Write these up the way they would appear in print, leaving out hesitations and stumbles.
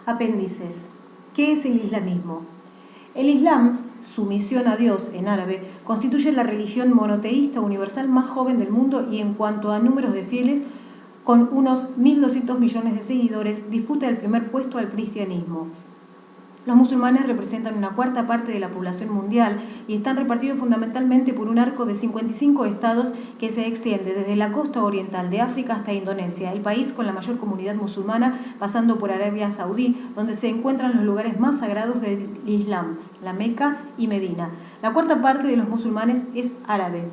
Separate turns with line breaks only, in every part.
Apéndices. ¿Qué es el islamismo? El Islam, sumisión a Dios en árabe, constituye la religión monoteísta universal más joven del mundo y en cuanto a números de fieles, con unos 1.200 millones de seguidores, disputa el primer puesto al cristianismo. Los musulmanes representan una cuarta parte de la población mundial y están repartidos fundamentalmente por un arco de 55 estados que se extiende desde la costa oriental de África hasta Indonesia, el país con la mayor comunidad musulmana, pasando por Arabia Saudí, donde se encuentran los lugares más sagrados del Islam, la Meca y Medina. La cuarta parte de los musulmanes es árabe,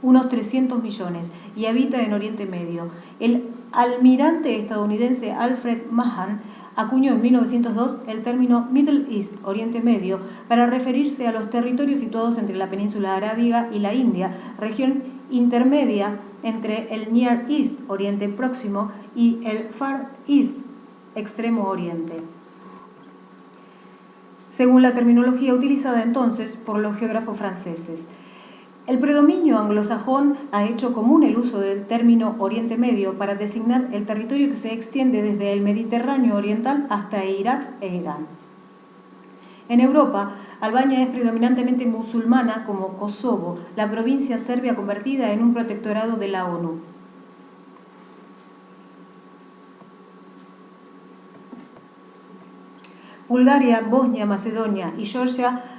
unos 300 millones, y habita en Oriente Medio. El almirante estadounidense Alfred Mahan acuñó en 1902 el término Middle East, Oriente Medio, para referirse a los territorios situados entre la península arábiga y la India, región intermedia entre el Near East, Oriente Próximo, y el Far East, Extremo Oriente, según la terminología utilizada entonces por los geógrafos franceses. El predominio anglosajón ha hecho común el uso del término Oriente Medio para designar el territorio que se extiende desde el Mediterráneo oriental hasta Irak e Irán. En Europa, Albania es predominantemente musulmana como Kosovo, la provincia serbia convertida en un protectorado de la ONU. Bulgaria, Bosnia, Macedonia y Georgia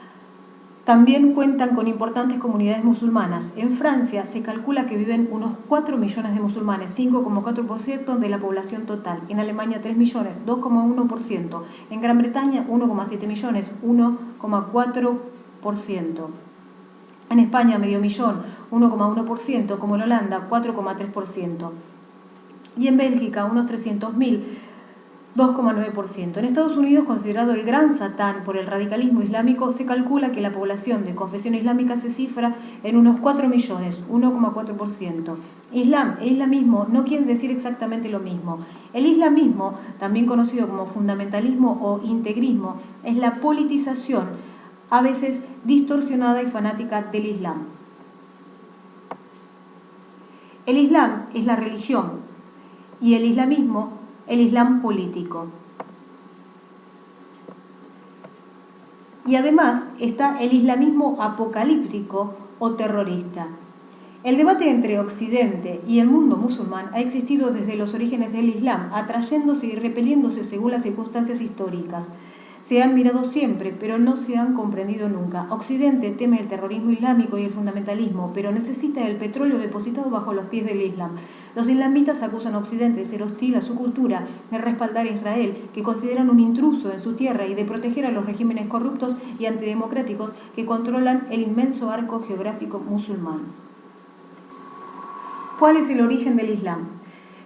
también cuentan con importantes comunidades musulmanas. En Francia se calcula que viven unos 4 millones de musulmanes, 5,4% de la población total. En Alemania 3 millones, 2,1%. En Gran Bretaña 1,7 millones, 1,4%. En España medio millón, 1,1%, como en Holanda 4,3%. Y en Bélgica unos 300.000, 2,9%. En Estados Unidos, considerado el gran Satán por el radicalismo islámico, se calcula que la población de confesión islámica se cifra en unos 4 millones, 1,4%. Islam e islamismo no quieren decir exactamente lo mismo. El islamismo, también conocido como fundamentalismo o integrismo, es la politización, a veces distorsionada y fanática del Islam. El Islam es la religión y el islamismo el Islam político. Y además está el islamismo apocalíptico o terrorista. El debate entre Occidente y el mundo musulmán ha existido desde los orígenes del Islam, atrayéndose y repeliéndose según las circunstancias históricas. Se han mirado siempre, pero no se han comprendido nunca. Occidente teme el terrorismo islámico y el fundamentalismo, pero necesita el petróleo depositado bajo los pies del Islam. Los islamitas acusan a Occidente de ser hostil a su cultura, de respaldar a Israel, que consideran un intruso en su tierra, y de proteger a los regímenes corruptos y antidemocráticos que controlan el inmenso arco geográfico musulmán. ¿Cuál es el origen del Islam?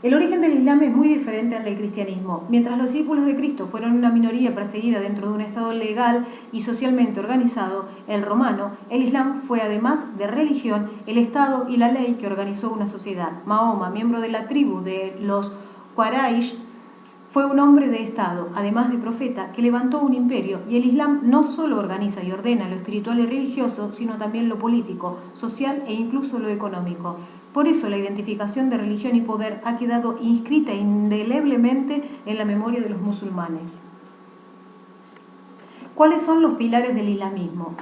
El origen del Islam es muy diferente al del cristianismo. Mientras los discípulos de Cristo fueron una minoría perseguida dentro de un estado legal y socialmente organizado, el romano, el Islam fue además de religión, el estado y la ley que organizó una sociedad. Mahoma, miembro de la tribu de los Quraysh, fue un hombre de estado, además de profeta, que levantó un imperio, y el Islam no solo organiza y ordena lo espiritual y religioso, sino también lo político, social e incluso lo económico. Por eso la identificación de religión y poder ha quedado inscrita indeleblemente en la memoria de los musulmanes. ¿Cuáles son los pilares del islamismo?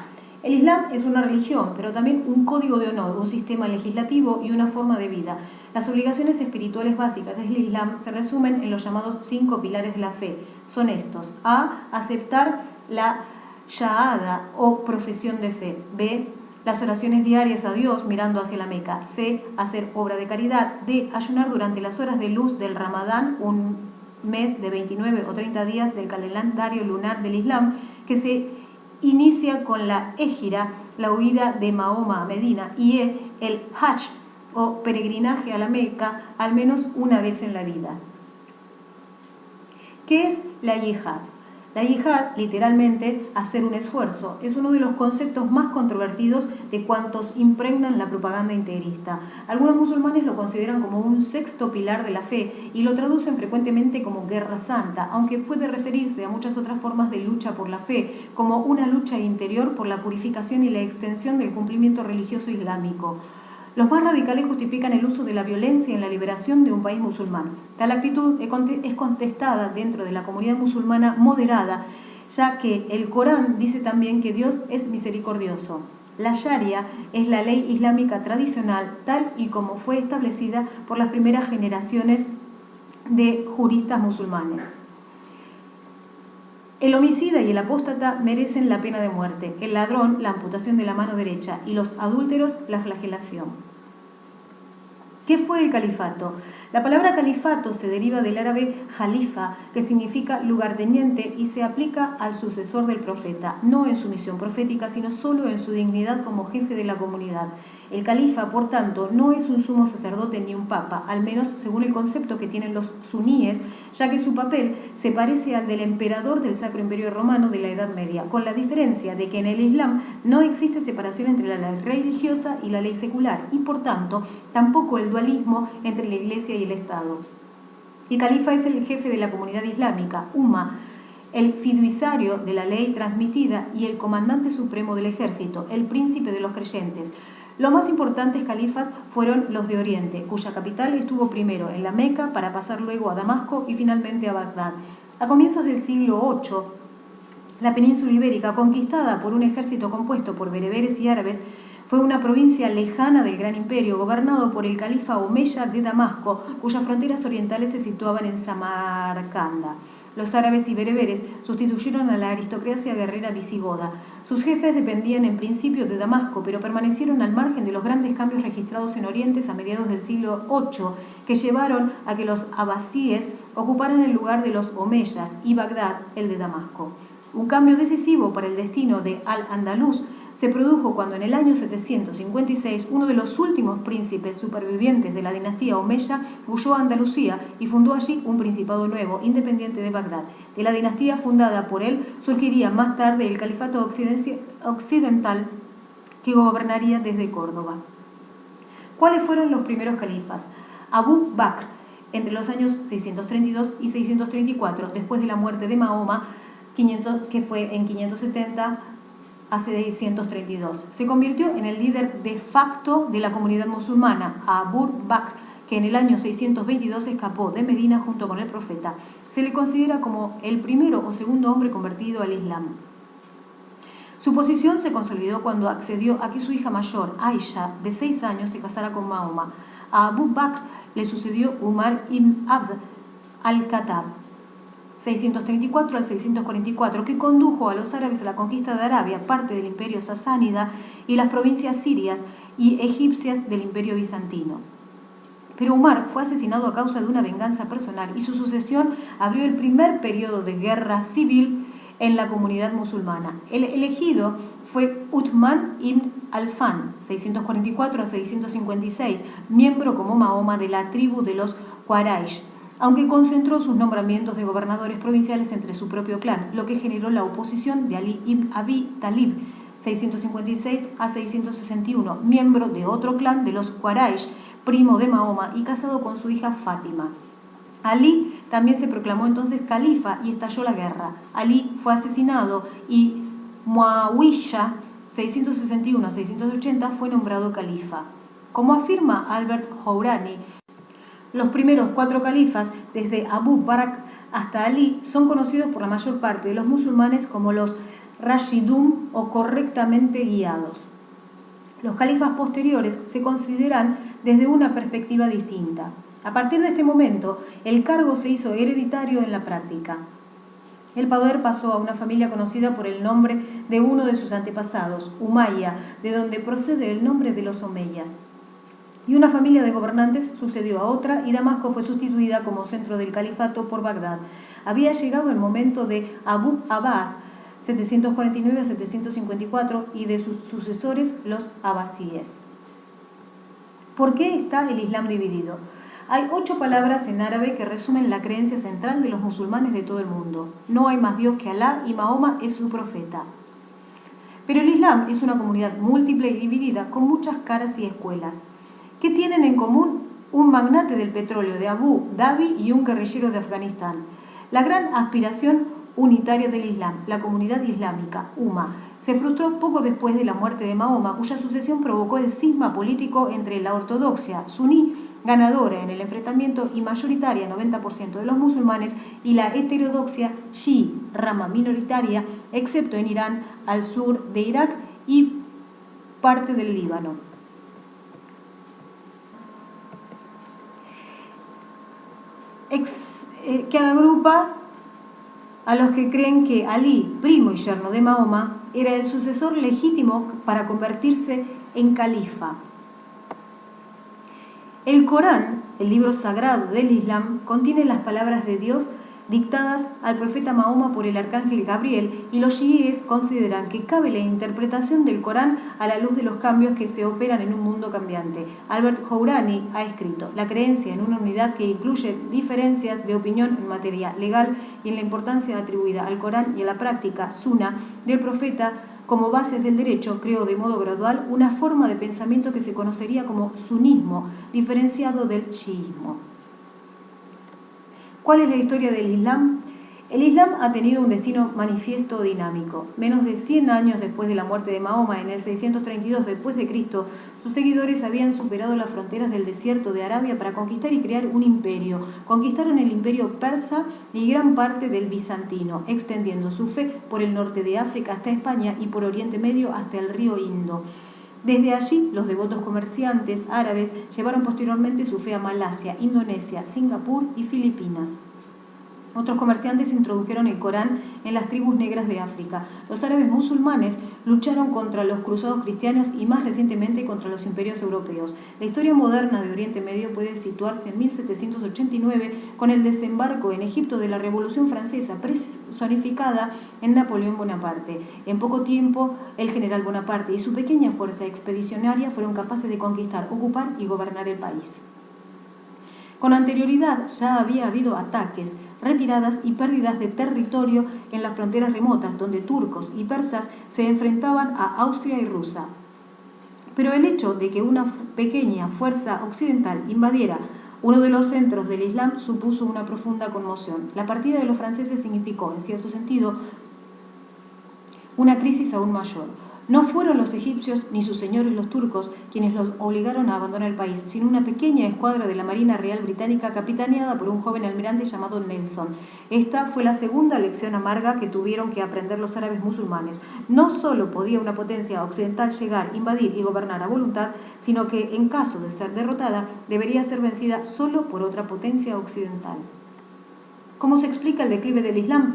El Islam es una religión, pero también un código de honor, un sistema legislativo y una forma de vida. Las obligaciones espirituales básicas del Islam se resumen en los llamados 5 pilares de la fe. Son estos: A. Aceptar la shahada o profesión de fe. B. Las oraciones diarias a Dios mirando hacia la Meca. C. Hacer obra de caridad. D. Ayunar durante las horas de luz del Ramadán, un mes de 29 o 30 días del calendario lunar del Islam, que se inicia con la Égira, la huida de Mahoma a Medina, y el Hajj o peregrinaje a la Meca al menos una vez en la vida. ¿Qué es la yihad? La yihad, literalmente, hacer un esfuerzo, es uno de los conceptos más controvertidos de cuantos impregnan la propaganda integrista. Algunos musulmanes lo consideran como un 6º pilar de la fe y lo traducen frecuentemente como guerra santa, aunque puede referirse a muchas otras formas de lucha por la fe, como una lucha interior por la purificación y la extensión del cumplimiento religioso islámico. Los más radicales justifican el uso de la violencia en la liberación de un país musulmán. Tal actitud es contestada dentro de la comunidad musulmana moderada, ya que el Corán dice también que Dios es misericordioso. La Sharia es la ley islámica tradicional, tal y como fue establecida por las primeras generaciones de juristas musulmanes. El homicida y el apóstata merecen la pena de muerte, el ladrón la amputación de la mano derecha y los adúlteros la flagelación. ¿Qué fue el califato? La palabra califato se deriva del árabe jalifa, que significa lugarteniente y se aplica al sucesor del profeta, no en su misión profética, sino solo en su dignidad como jefe de la comunidad. El califa, por tanto, no es un sumo sacerdote ni un papa, al menos según el concepto que tienen los suníes, ya que su papel se parece al del emperador del Sacro Imperio Romano de la Edad Media, con la diferencia de que en el Islam no existe separación entre la ley religiosa y la ley secular, y por tanto tampoco el dualismo entre la Iglesia y el Estado. El califa es el jefe de la comunidad islámica, Umma, el fiduciario de la ley transmitida y el comandante supremo del ejército, el príncipe de los creyentes. Los más importantes califas fueron los de Oriente, cuya capital estuvo primero en la Meca para pasar luego a Damasco y finalmente a Bagdad. A comienzos del siglo VIII, la península ibérica, conquistada por un ejército compuesto por bereberes y árabes, fue una provincia lejana del Gran Imperio, gobernado por el califa Omeya de Damasco, cuyas fronteras orientales se situaban en Samarcanda. Los árabes y bereberes sustituyeron a la aristocracia guerrera visigoda. Sus jefes dependían en principio de Damasco, pero permanecieron al margen de los grandes cambios registrados en Oriente a mediados del siglo VIII, que llevaron a que los abasíes ocuparan el lugar de los omeyas y Bagdad el de Damasco. Un cambio decisivo para el destino de Al-Andalus se produjo cuando en el año 756 uno de los últimos príncipes supervivientes de la dinastía omeya huyó a Andalucía y fundó allí un principado nuevo, independiente de Bagdad. De la dinastía fundada por él surgiría más tarde el califato occidental que gobernaría desde Córdoba. ¿Cuáles fueron los primeros califas? Abu Bakr, entre los años 632 y 634, después de la muerte de Mahoma, que fue en 570 a 632. Se convirtió en el líder de facto de la comunidad musulmana, Abu Bakr, que en el año 622 escapó de Medina junto con el profeta. Se le considera como el primero o segundo hombre convertido al Islam. Su posición se consolidó cuando accedió a que su hija mayor, Aisha, de 6 años, se casara con Mahoma. A Abu Bakr le sucedió Umar ibn Abd al-Khattab, 634 al 644, que condujo a los árabes a la conquista de Arabia, parte del imperio sasánida, y las provincias sirias y egipcias del imperio bizantino. Pero Umar fue asesinado a causa de una venganza personal y su sucesión abrió el primer periodo de guerra civil en la comunidad musulmana. El elegido fue Uthman ibn Affan, 644 a 656, miembro como Mahoma de la tribu de los Quraysh, aunque concentró sus nombramientos de gobernadores provinciales entre su propio clan, lo que generó la oposición de Ali ibn Abi Talib, 656 a 661, miembro de otro clan de los Quraysh, primo de Mahoma y casado con su hija Fátima. Ali también se proclamó entonces califa y estalló la guerra. Ali fue asesinado y Muawiyah, 661 a 680, fue nombrado califa. Como afirma Albert Hourani, los primeros 4 califas, desde Abu Bakr hasta Ali, son conocidos por la mayor parte de los musulmanes como los Rashidun o correctamente guiados. Los califas posteriores se consideran desde una perspectiva distinta. A partir de este momento, el cargo se hizo hereditario en la práctica. El poder pasó a una familia conocida por el nombre de uno de sus antepasados, Umayya, de donde procede el nombre de los omeyas. Y una familia de gobernantes sucedió a otra y Damasco fue sustituida como centro del califato por Bagdad. Había llegado el momento de Abu Abbas, 749 a 754, y de sus sucesores, los abasíes. ¿Por qué está el Islam dividido? Hay 8 palabras en árabe que resumen la creencia central de los musulmanes de todo el mundo. No hay más Dios que Alá y Mahoma es su profeta. Pero el Islam es una comunidad múltiple y dividida con muchas caras y escuelas. ¿Qué tienen en común? Un magnate del petróleo de Abu Dhabi y un guerrillero de Afganistán. La gran aspiración unitaria del Islam, la comunidad islámica, Umma, se frustró poco después de la muerte de Mahoma, cuya sucesión provocó el cisma político entre la ortodoxia suní, ganadora en el enfrentamiento y mayoritaria, 90% de los musulmanes, y la heterodoxia chií, rama minoritaria, excepto en Irán, al sur de Irak y parte del Líbano. Que agrupa a los que creen que Alí, primo y yerno de Mahoma, era el sucesor legítimo para convertirse en califa. El Corán, el libro sagrado del Islam, contiene las palabras de Dios dictadas al profeta Mahoma por el arcángel Gabriel, y los chiíes consideran que cabe la interpretación del Corán a la luz de los cambios que se operan en un mundo cambiante. Albert Hourani ha escrito: la creencia en una unidad que incluye diferencias de opinión en materia legal y en la importancia atribuida al Corán y a la práctica sunna del profeta como bases del derecho, creó de modo gradual una forma de pensamiento que se conocería como sunismo, diferenciado del chiismo. ¿Cuál es la historia del Islam? El Islam ha tenido un destino manifiesto dinámico. Menos de 100 años después de la muerte de Mahoma, en el 632 después de Cristo, sus seguidores habían superado las fronteras del desierto de Arabia para conquistar y crear un imperio. Conquistaron el imperio persa y gran parte del bizantino, extendiendo su fe por el norte de África hasta España y por Oriente Medio hasta el río Indo. Desde allí, los devotos comerciantes árabes llevaron posteriormente su fe a Malasia, Indonesia, Singapur y Filipinas. Otros comerciantes introdujeron el Corán en las tribus negras de África. Los árabes musulmanes lucharon contra los cruzados cristianos y más recientemente contra los imperios europeos. La historia moderna de Oriente Medio puede situarse en 1789 con el desembarco en Egipto de la Revolución Francesa, personificada en Napoleón Bonaparte. En poco tiempo, el general Bonaparte y su pequeña fuerza expedicionaria fueron capaces de conquistar, ocupar y gobernar el país. Con anterioridad ya había habido ataques, retiradas y pérdidas de territorio en las fronteras remotas, donde turcos y persas se enfrentaban a Austria y Rusia. Pero el hecho de que una pequeña fuerza occidental invadiera uno de los centros del Islam supuso una profunda conmoción. La partida de los franceses significó, en cierto sentido, una crisis aún mayor. No fueron los egipcios ni sus señores los turcos quienes los obligaron a abandonar el país, sino una pequeña escuadra de la Marina Real Británica capitaneada por un joven almirante llamado Nelson. Esta fue la segunda lección amarga que tuvieron que aprender los árabes musulmanes. No solo podía una potencia occidental llegar, invadir y gobernar a voluntad, sino que, en caso de ser derrotada, debería ser vencida solo por otra potencia occidental. ¿Cómo se explica el declive del Islam?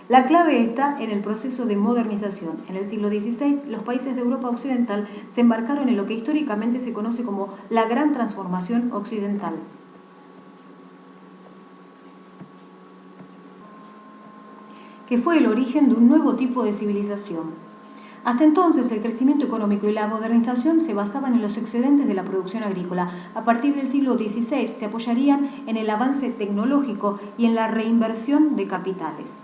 La clave está en el proceso de modernización. En el siglo XVI, los países de Europa Occidental se embarcaron en lo que históricamente se conoce como la Gran Transformación Occidental. Que fue el origen de un nuevo tipo de civilización. Hasta entonces, el crecimiento económico y la modernización se basaban en los excedentes de la producción agrícola. A partir del siglo XVI se apoyarían en el avance tecnológico y en la reinversión de capitales.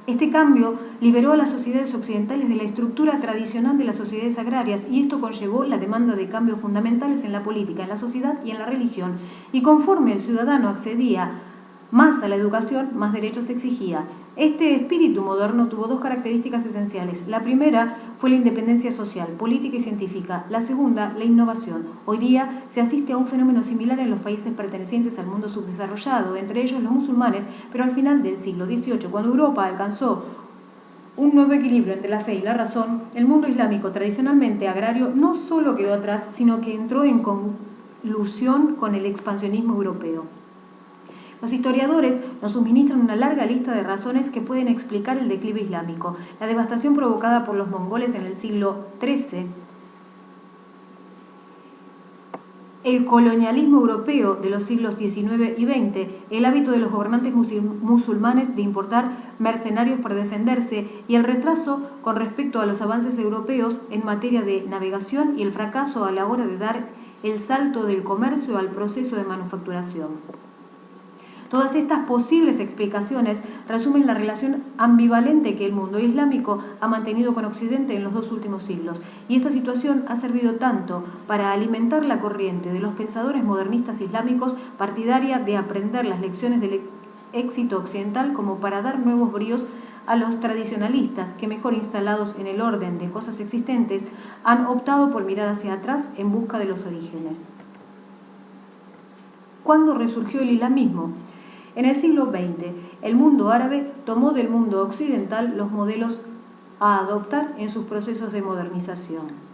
Este cambio liberó a las sociedades occidentales de la estructura tradicional de las sociedades agrarias, y esto conllevó la demanda de cambios fundamentales en la política, en la sociedad y en la religión. Y conforme el ciudadano accedía más a la educación, más derechos exigía. Este espíritu moderno tuvo dos características esenciales. La primera fue la independencia social, política y científica. La segunda, la innovación. Hoy día se asiste a un fenómeno similar en los países pertenecientes al mundo subdesarrollado, entre ellos los musulmanes, pero al final del siglo XVIII, cuando Europa alcanzó un nuevo equilibrio entre la fe y la razón, el mundo islámico tradicionalmente agrario no solo quedó atrás, sino que entró en colusión con el expansionismo europeo. Los historiadores nos suministran una larga lista de razones que pueden explicar el declive islámico. La devastación provocada por los mongoles en el siglo XIII, el colonialismo europeo de los siglos XIX y XX, el hábito de los gobernantes musulmanes de importar mercenarios para defenderse y el retraso con respecto a los avances europeos en materia de navegación y el fracaso a la hora de dar el salto del comercio al proceso de manufacturación. Todas estas posibles explicaciones resumen la relación ambivalente que el mundo islámico ha mantenido con Occidente en los dos últimos siglos, y esta situación ha servido tanto para alimentar la corriente de los pensadores modernistas islámicos partidaria de aprender las lecciones del éxito occidental como para dar nuevos bríos a los tradicionalistas que, mejor instalados en el orden de cosas existentes, han optado por mirar hacia atrás en busca de los orígenes. ¿Cuándo resurgió el islamismo? En el siglo XX, el mundo árabe tomó del mundo occidental los modelos a adoptar en sus procesos de modernización.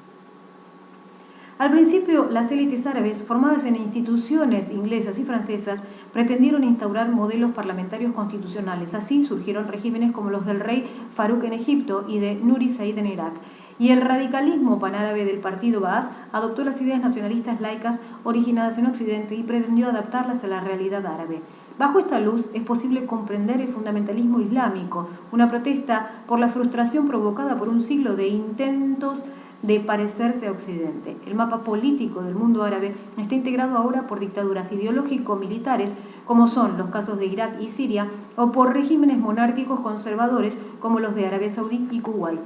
Al principio, las élites árabes, formadas en instituciones inglesas y francesas, pretendieron instaurar modelos parlamentarios constitucionales. Así surgieron regímenes como los del rey Farouk en Egipto y de Nuri Said en Irak. Y el radicalismo panárabe del partido Baas adoptó las ideas nacionalistas laicas originadas en Occidente y pretendió adaptarlas a la realidad árabe. Bajo esta luz es posible comprender el fundamentalismo islámico, una protesta por la frustración provocada por un siglo de intentos de parecerse a Occidente. El mapa político del mundo árabe está integrado ahora por dictaduras ideológico-militares, como son los casos de Irak y Siria, o por regímenes monárquicos conservadores, como los de Arabia Saudí y Kuwait.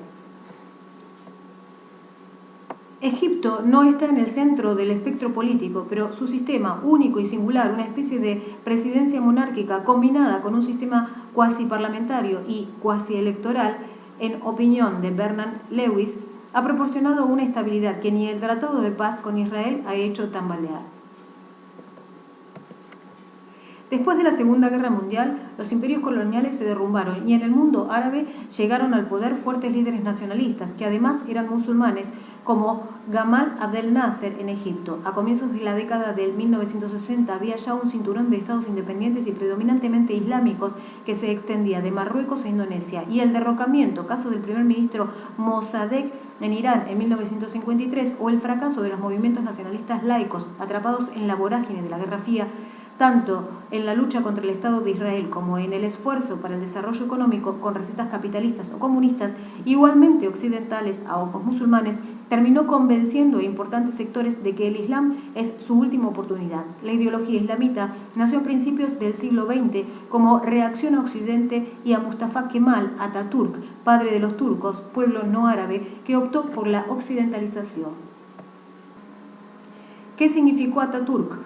Egipto no está en el centro del espectro político, pero su sistema único y singular, una especie de presidencia monárquica combinada con un sistema cuasi parlamentario y cuasi electoral, en opinión de Bernard Lewis, ha proporcionado una estabilidad que ni el Tratado de Paz con Israel ha hecho tambalear. Después de la Segunda Guerra Mundial, los imperios coloniales se derrumbaron y en el mundo árabe llegaron al poder fuertes líderes nacionalistas, que además eran musulmanes, como Gamal Abdel Nasser en Egipto. A comienzos de la década del 1960 había ya un cinturón de estados independientes y predominantemente islámicos que se extendía de Marruecos a Indonesia, y el derrocamiento, caso del primer ministro Mossadegh en Irán en 1953, o el fracaso de los movimientos nacionalistas laicos atrapados en la vorágine de la Guerra Fría, tanto en la lucha contra el Estado de Israel como en el esfuerzo para el desarrollo económico con recetas capitalistas o comunistas, igualmente occidentales a ojos musulmanes, terminó convenciendo a importantes sectores de que el Islam es su última oportunidad. La ideología islamita nació a principios del siglo XX como reacción a Occidente y a Mustafa Kemal Atatürk, padre de los turcos, pueblo no árabe que optó por la occidentalización. ¿Qué significó Atatürk?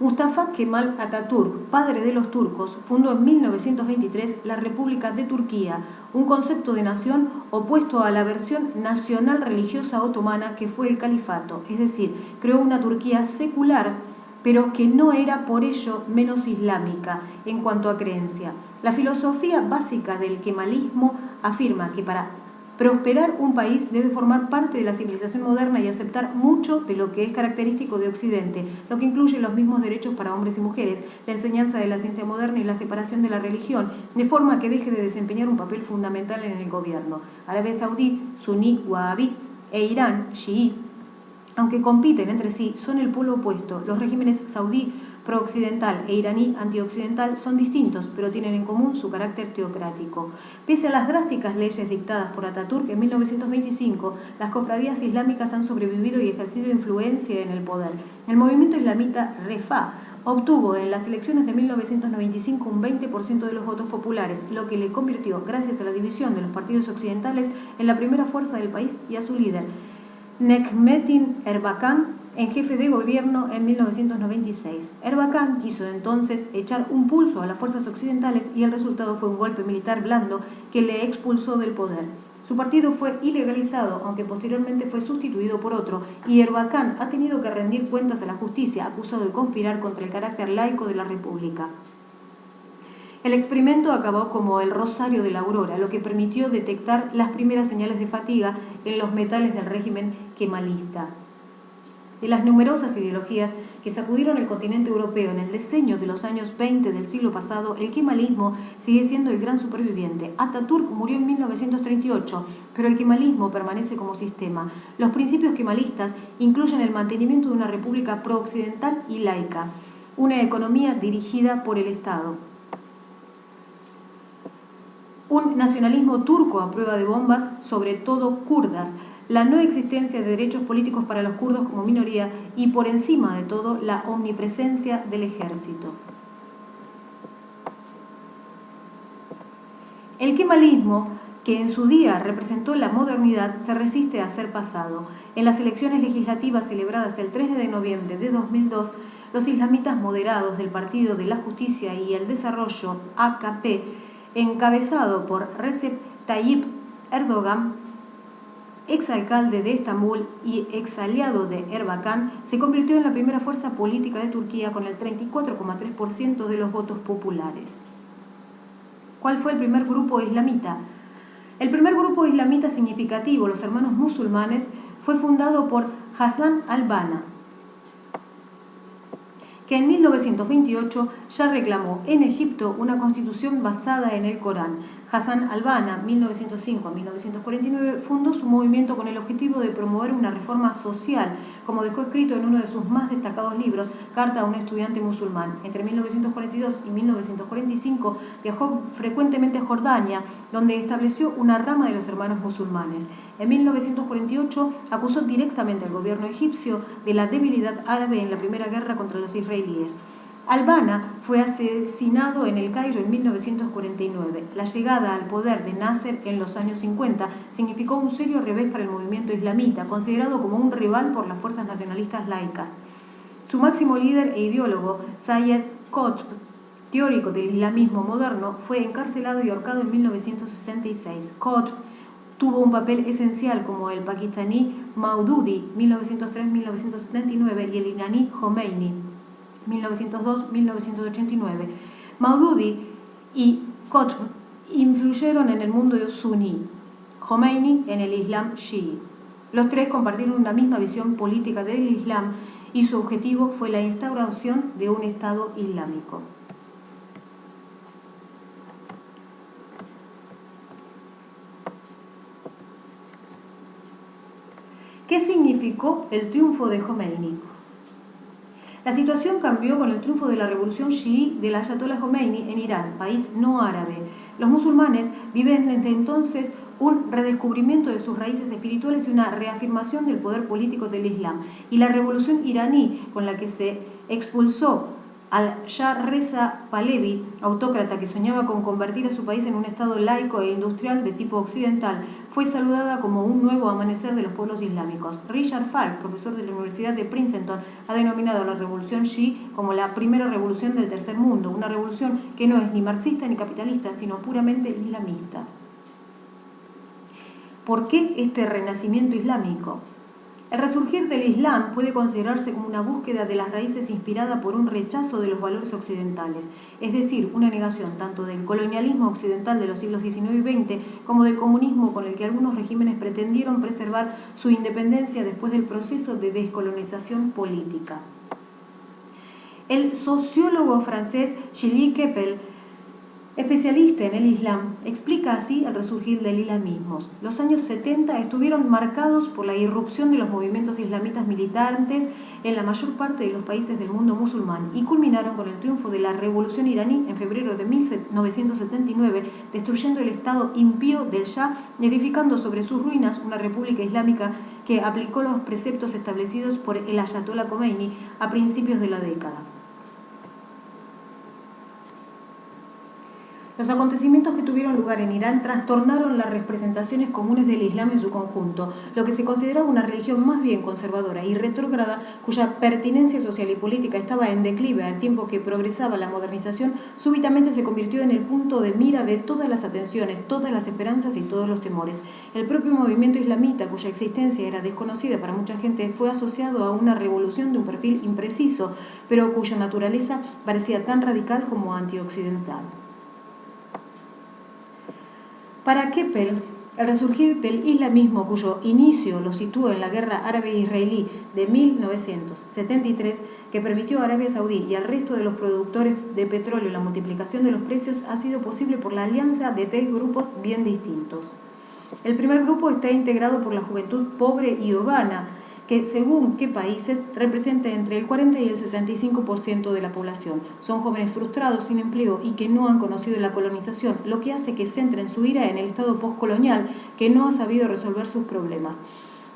Mustafa Kemal Atatürk, padre de los turcos, fundó en 1923 la República de Turquía, un concepto de nación opuesto a la versión nacional religiosa otomana que fue el califato, es decir, creó una Turquía secular, pero que no era por ello menos islámica en cuanto a creencia. La filosofía básica del kemalismo afirma que para prosperar un país debe formar parte de la civilización moderna y aceptar mucho de lo que es característico de Occidente, lo que incluye los mismos derechos para hombres y mujeres, la enseñanza de la ciencia moderna y la separación de la religión, de forma que deje de desempeñar un papel fundamental en el gobierno. Arabia Saudí, suní, wahabí, e Irán, chií, aunque compiten entre sí, son el polo opuesto. Los regímenes saudí pro-occidental e iraní antioccidental son distintos, pero tienen en común su carácter teocrático. Pese a las drásticas leyes dictadas por Atatürk en 1925, las cofradías islámicas han sobrevivido y ejercido influencia en el poder. El movimiento islamita Refah obtuvo en las elecciones de 1995 un 20% de los votos populares, lo que le convirtió, gracias a la división de los partidos occidentales, en la primera fuerza del país y a su líder, Necmettin Erbakan, en jefe de gobierno en 1996. Erbakan quiso entonces echar un pulso a las fuerzas occidentales y el resultado fue un golpe militar blando que le expulsó del poder. Su partido fue ilegalizado, aunque posteriormente fue sustituido por otro, y Erbakan ha tenido que rendir cuentas a la justicia, acusado de conspirar contra el carácter laico de la República. El experimento acabó como el rosario de la aurora, lo que permitió detectar las primeras señales de fatiga en los metales del régimen kemalista. De las numerosas ideologías que sacudieron el continente europeo en el diseño de los años 20 del siglo pasado, el kemalismo sigue siendo el gran superviviente. Atatürk murió en 1938, pero el kemalismo permanece como sistema. Los principios kemalistas incluyen el mantenimiento de una república pro-occidental y laica, una economía dirigida por el Estado, un nacionalismo turco a prueba de bombas, sobre todo kurdas, la no existencia de derechos políticos para los kurdos como minoría y, por encima de todo, la omnipresencia del ejército. El kemalismo, que en su día representó la modernidad, se resiste a ser pasado. En las elecciones legislativas celebradas el 3 de noviembre de 2002, los islamitas moderados del Partido de la Justicia y el Desarrollo, AKP, encabezado por Recep Tayyip Erdogan, exalcalde de Estambul y exaliado de Erbakan, se convirtió en la primera fuerza política de Turquía con el 34,3% de los votos populares. ¿Cuál fue el primer grupo islamita? El primer grupo islamita significativo, los Hermanos Musulmanes, fue fundado por Hassan al-Banna, que en 1928 ya reclamó en Egipto una constitución basada en el Corán. Hassan al-Banna, 1905 a 1949, fundó su movimiento con el objetivo de promover una reforma social, como dejó escrito en uno de sus más destacados libros, Carta a un estudiante musulmán. Entre 1942 y 1945 viajó frecuentemente a Jordania, donde estableció una rama de los Hermanos Musulmanes. En 1948 acusó directamente al gobierno egipcio de la debilidad árabe en la primera guerra contra los israelíes. Al-Banna fue asesinado en el Cairo en 1949. La llegada al poder de Nasser en los años 50 significó un serio revés para el movimiento islamita, considerado como un rival por las fuerzas nacionalistas laicas. Su máximo líder e ideólogo, Sayed Qutb, teórico del islamismo moderno, fue encarcelado y ahorcado en 1966. Qutb tuvo un papel esencial como el pakistaní Maududi, 1903-1979, y el iraní Khomeini, 1902-1989. Maududi y Qutb influyeron en el mundo suní, Khomeini en el Islam chií. Los tres compartieron una misma visión política del Islam y su objetivo fue la instauración de un Estado islámico. ¿Qué significó el triunfo de Khomeini? La situación cambió con el triunfo de la revolución chií del Ayatollah Khomeini en Irán, país no árabe. Los musulmanes viven desde entonces un redescubrimiento de sus raíces espirituales y una reafirmación del poder político del Islam. Y la revolución iraní, con la que se expulsó al Shah Reza Pahlavi, autócrata que soñaba con convertir a su país en un estado laico e industrial de tipo occidental, fue saludada como un nuevo amanecer de los pueblos islámicos. Richard Falk, profesor de la Universidad de Princeton, ha denominado la revolución chií como la primera revolución del tercer mundo, una revolución que no es ni marxista ni capitalista, sino puramente islamista. ¿Por qué este renacimiento islámico? El resurgir del Islam puede considerarse como una búsqueda de las raíces inspirada por un rechazo de los valores occidentales, es decir, una negación tanto del colonialismo occidental de los siglos XIX y XX como del comunismo con el que algunos regímenes pretendieron preservar su independencia después del proceso de descolonización política. El sociólogo francés Gilles Kepel, especialista en el Islam, explica así el resurgir del islamismo. Los años 70 estuvieron marcados por la irrupción de los movimientos islamitas militantes en la mayor parte de los países del mundo musulmán y culminaron con el triunfo de la revolución iraní en febrero de 1979, destruyendo el estado impío del Shah y edificando sobre sus ruinas una república islámica que aplicó los preceptos establecidos por el Ayatollah Khomeini a principios de la década. Los acontecimientos que tuvieron lugar en Irán trastornaron las representaciones comunes del Islam en su conjunto, lo que se consideraba una religión más bien conservadora y retrógrada, cuya pertinencia social y política estaba en declive al tiempo que progresaba la modernización, súbitamente se convirtió en el punto de mira de todas las atenciones, todas las esperanzas y todos los temores. El propio movimiento islamita, cuya existencia era desconocida para mucha gente, fue asociado a una revolución de un perfil impreciso, pero cuya naturaleza parecía tan radical como antioccidental. Para Keppel, el resurgir del islamismo, cuyo inicio lo sitúa en la guerra árabe-israelí de 1973, que permitió a Arabia Saudí y al resto de los productores de petróleo la multiplicación de los precios, ha sido posible por la alianza de tres grupos bien distintos. El primer grupo está integrado por la juventud pobre y urbana, que según qué países representa entre el 40 y el 65% de la población. Son jóvenes frustrados, sin empleo y que no han conocido la colonización, lo que hace que centren su ira en el Estado postcolonial que no ha sabido resolver sus problemas.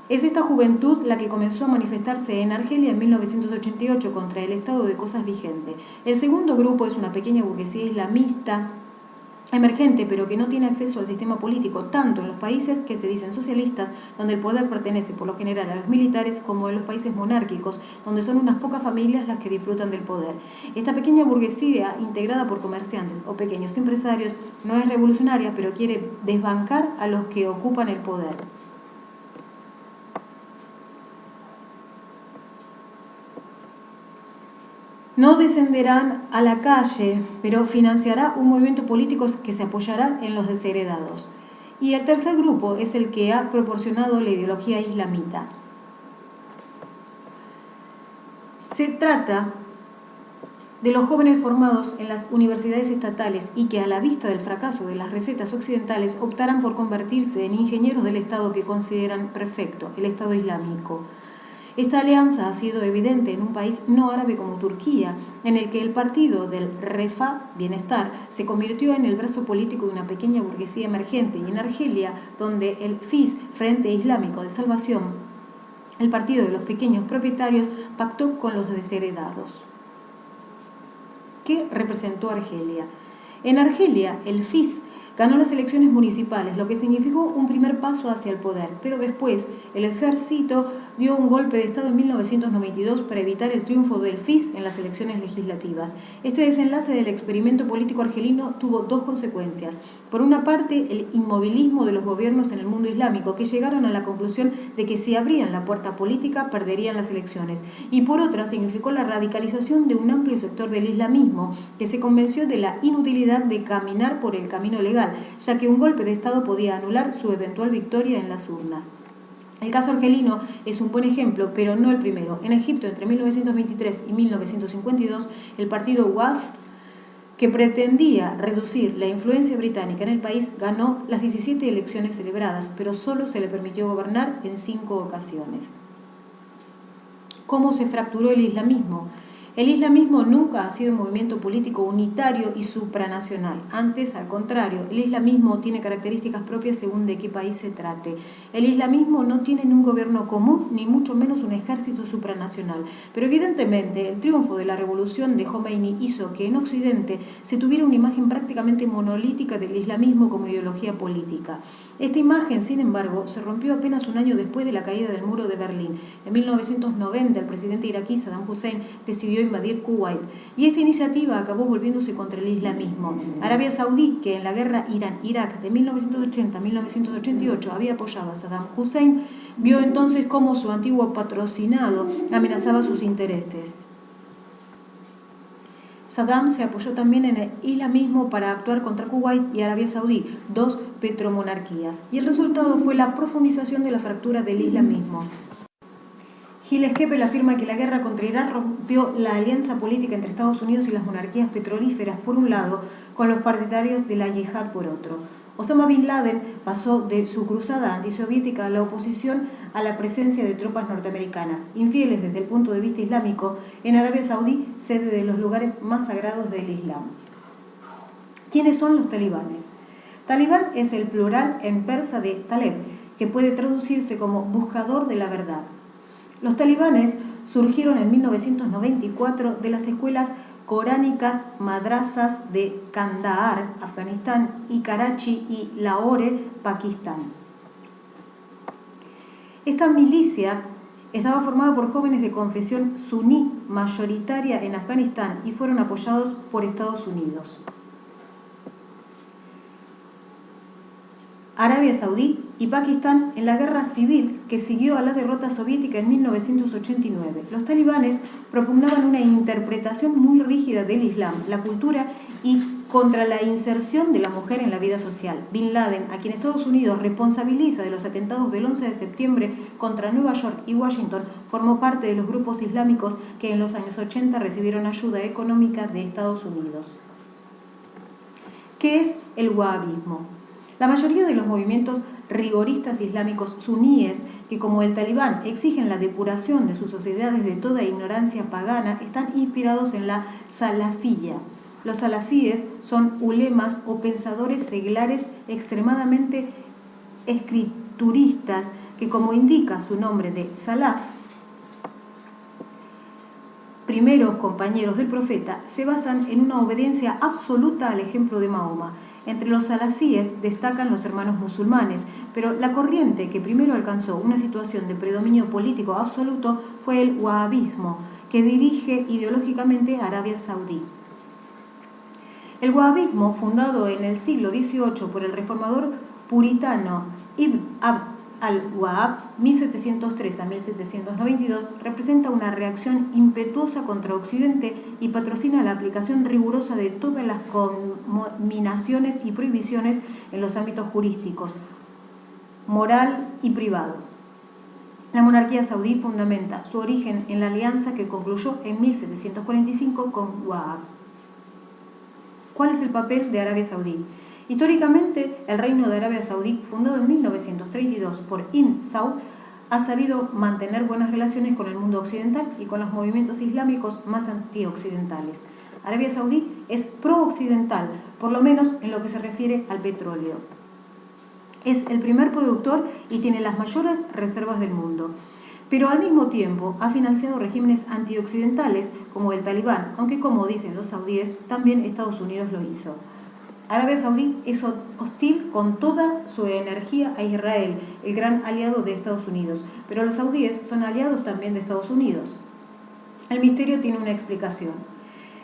Es esta juventud la que comenzó a manifestarse en Argelia en 1988 contra el estado de cosas vigente. El segundo grupo es una pequeña burguesía islamista emergente, pero que no tiene acceso al sistema político, tanto en los países que se dicen socialistas, donde el poder pertenece por lo general a los militares, como en los países monárquicos, donde son unas pocas familias las que disfrutan del poder. Esta pequeña burguesía, integrada por comerciantes o pequeños empresarios, no es revolucionaria, pero quiere desbancar a los que ocupan el poder. No descenderán a la calle, pero financiará un movimiento político que se apoyará en los desheredados. Y el tercer grupo es el que ha proporcionado la ideología islamita. Se trata de los jóvenes formados en las universidades estatales y que, a la vista del fracaso de las recetas occidentales, optarán por convertirse en ingenieros del Estado que consideran perfecto, el Estado Islámico. Esta alianza ha sido evidente en un país no árabe como Turquía, en el que el partido del Refah, bienestar, se convirtió en el brazo político de una pequeña burguesía emergente, y en Argelia, donde el FIS, Frente Islámico de Salvación, el partido de los pequeños propietarios, pactó con los desheredados. ¿Qué representó Argelia? En Argelia, el FIS ganó las elecciones municipales, lo que significó un primer paso hacia el poder, pero después el ejército dio un golpe de Estado en 1992 para evitar el triunfo del FIS en las elecciones legislativas. Este desenlace del experimento político argelino tuvo dos consecuencias. Por una parte, el inmovilismo de los gobiernos en el mundo islámico, que llegaron a la conclusión de que si abrían la puerta política perderían las elecciones, y por otra significó la radicalización de un amplio sector del islamismo, que se convenció de la inutilidad de caminar por el camino legal, ya que un golpe de Estado podía anular su eventual victoria en las urnas. El caso argelino es un buen ejemplo, pero no el primero. En Egipto, entre 1923 y 1952, el partido Wafd, que pretendía reducir la influencia británica en el país, ganó las 17 elecciones celebradas, pero solo se le permitió gobernar en 5 ocasiones. ¿Cómo se fracturó el islamismo? El islamismo nunca ha sido un movimiento político unitario y supranacional. Antes, al contrario, el islamismo tiene características propias según de qué país se trate. El islamismo no tiene ni un gobierno común, ni mucho menos un ejército supranacional. Pero evidentemente, el triunfo de la revolución de Jomeini hizo que en Occidente se tuviera una imagen prácticamente monolítica del islamismo como ideología política. Esta imagen, sin embargo, se rompió apenas un año después de la caída del muro de Berlín. En 1990, el presidente iraquí Saddam Hussein decidió invadir Kuwait, y esta iniciativa acabó volviéndose contra el islamismo. Arabia Saudí, que en la guerra Irán-Irak de 1980 a 1988 había apoyado a Saddam Hussein, vio entonces cómo su antiguo patrocinado amenazaba sus intereses. Saddam se apoyó también en el islamismo para actuar contra Kuwait y Arabia Saudí, dos petromonarquías, y el resultado fue la profundización de la fractura del islamismo. Gilles Kepel afirma que la guerra contra Irak rompió la alianza política entre Estados Unidos y las monarquías petrolíferas por un lado, con los partidarios de la yihad por otro. Osama Bin Laden pasó de su cruzada antisoviética a la oposición a la presencia de tropas norteamericanas, infieles desde el punto de vista islámico, en Arabia Saudí, sede de los lugares más sagrados del Islam. ¿Quiénes son los talibanes? Talibán es el plural en persa de Taleb, que puede traducirse como buscador de la verdad. Los talibanes surgieron en 1994 de las escuelas coránicas madrasas de Kandahar, Afganistán, y Karachi y Lahore, Pakistán. Esta milicia estaba formada por jóvenes de confesión suní mayoritaria en Afganistán y fueron apoyados por Estados Unidos. Arabia Saudí y Pakistán en la guerra civil que siguió a la derrota soviética en 1989. Los talibanes propugnaban una interpretación muy rígida del Islam, la cultura y contra la inserción de la mujer en la vida social. Bin Laden, a quien Estados Unidos responsabiliza de los atentados del 11 de septiembre contra Nueva York y Washington, formó parte de los grupos islámicos que en los años 80 recibieron ayuda económica de Estados Unidos. ¿Qué es el wahabismo? La mayoría de los movimientos rigoristas islámicos suníes, que como el talibán exigen la depuración de sus sociedades de toda ignorancia pagana, están inspirados en la salafiyya. Los salafíes son ulemas o pensadores seglares extremadamente escrituristas que, como indica su nombre de salaf, primeros compañeros del profeta, se basan en una obediencia absoluta al ejemplo de Mahoma. Entre los salafíes destacan los hermanos musulmanes, pero la corriente que primero alcanzó una situación de predominio político absoluto fue el wahabismo, que dirige ideológicamente a Arabia Saudí. El wahabismo, fundado en el siglo XVIII por el reformador puritano Ibn Abd al-Wahhab, 1703 a 1792, representa una reacción impetuosa contra Occidente y patrocina la aplicación rigurosa de todas las conminaciones y prohibiciones en los ámbitos jurídicos, moral y privado. La monarquía saudí fundamenta su origen en la alianza que concluyó en 1745 con Wahhab. ¿Cuál es el papel de Arabia Saudí? Históricamente, el Reino de Arabia Saudí, fundado en 1932 por Ibn Saud, ha sabido mantener buenas relaciones con el mundo occidental y con los movimientos islámicos más antioccidentales. Arabia Saudí es pro-occidental, por lo menos en lo que se refiere al petróleo. Es el primer productor y tiene las mayores reservas del mundo. Pero al mismo tiempo ha financiado regímenes antioccidentales como el Talibán, aunque como dicen los saudíes, también Estados Unidos lo hizo. Arabia Saudí es hostil con toda su energía a Israel, el gran aliado de Estados Unidos, pero los saudíes son aliados también de Estados Unidos. El misterio tiene una explicación.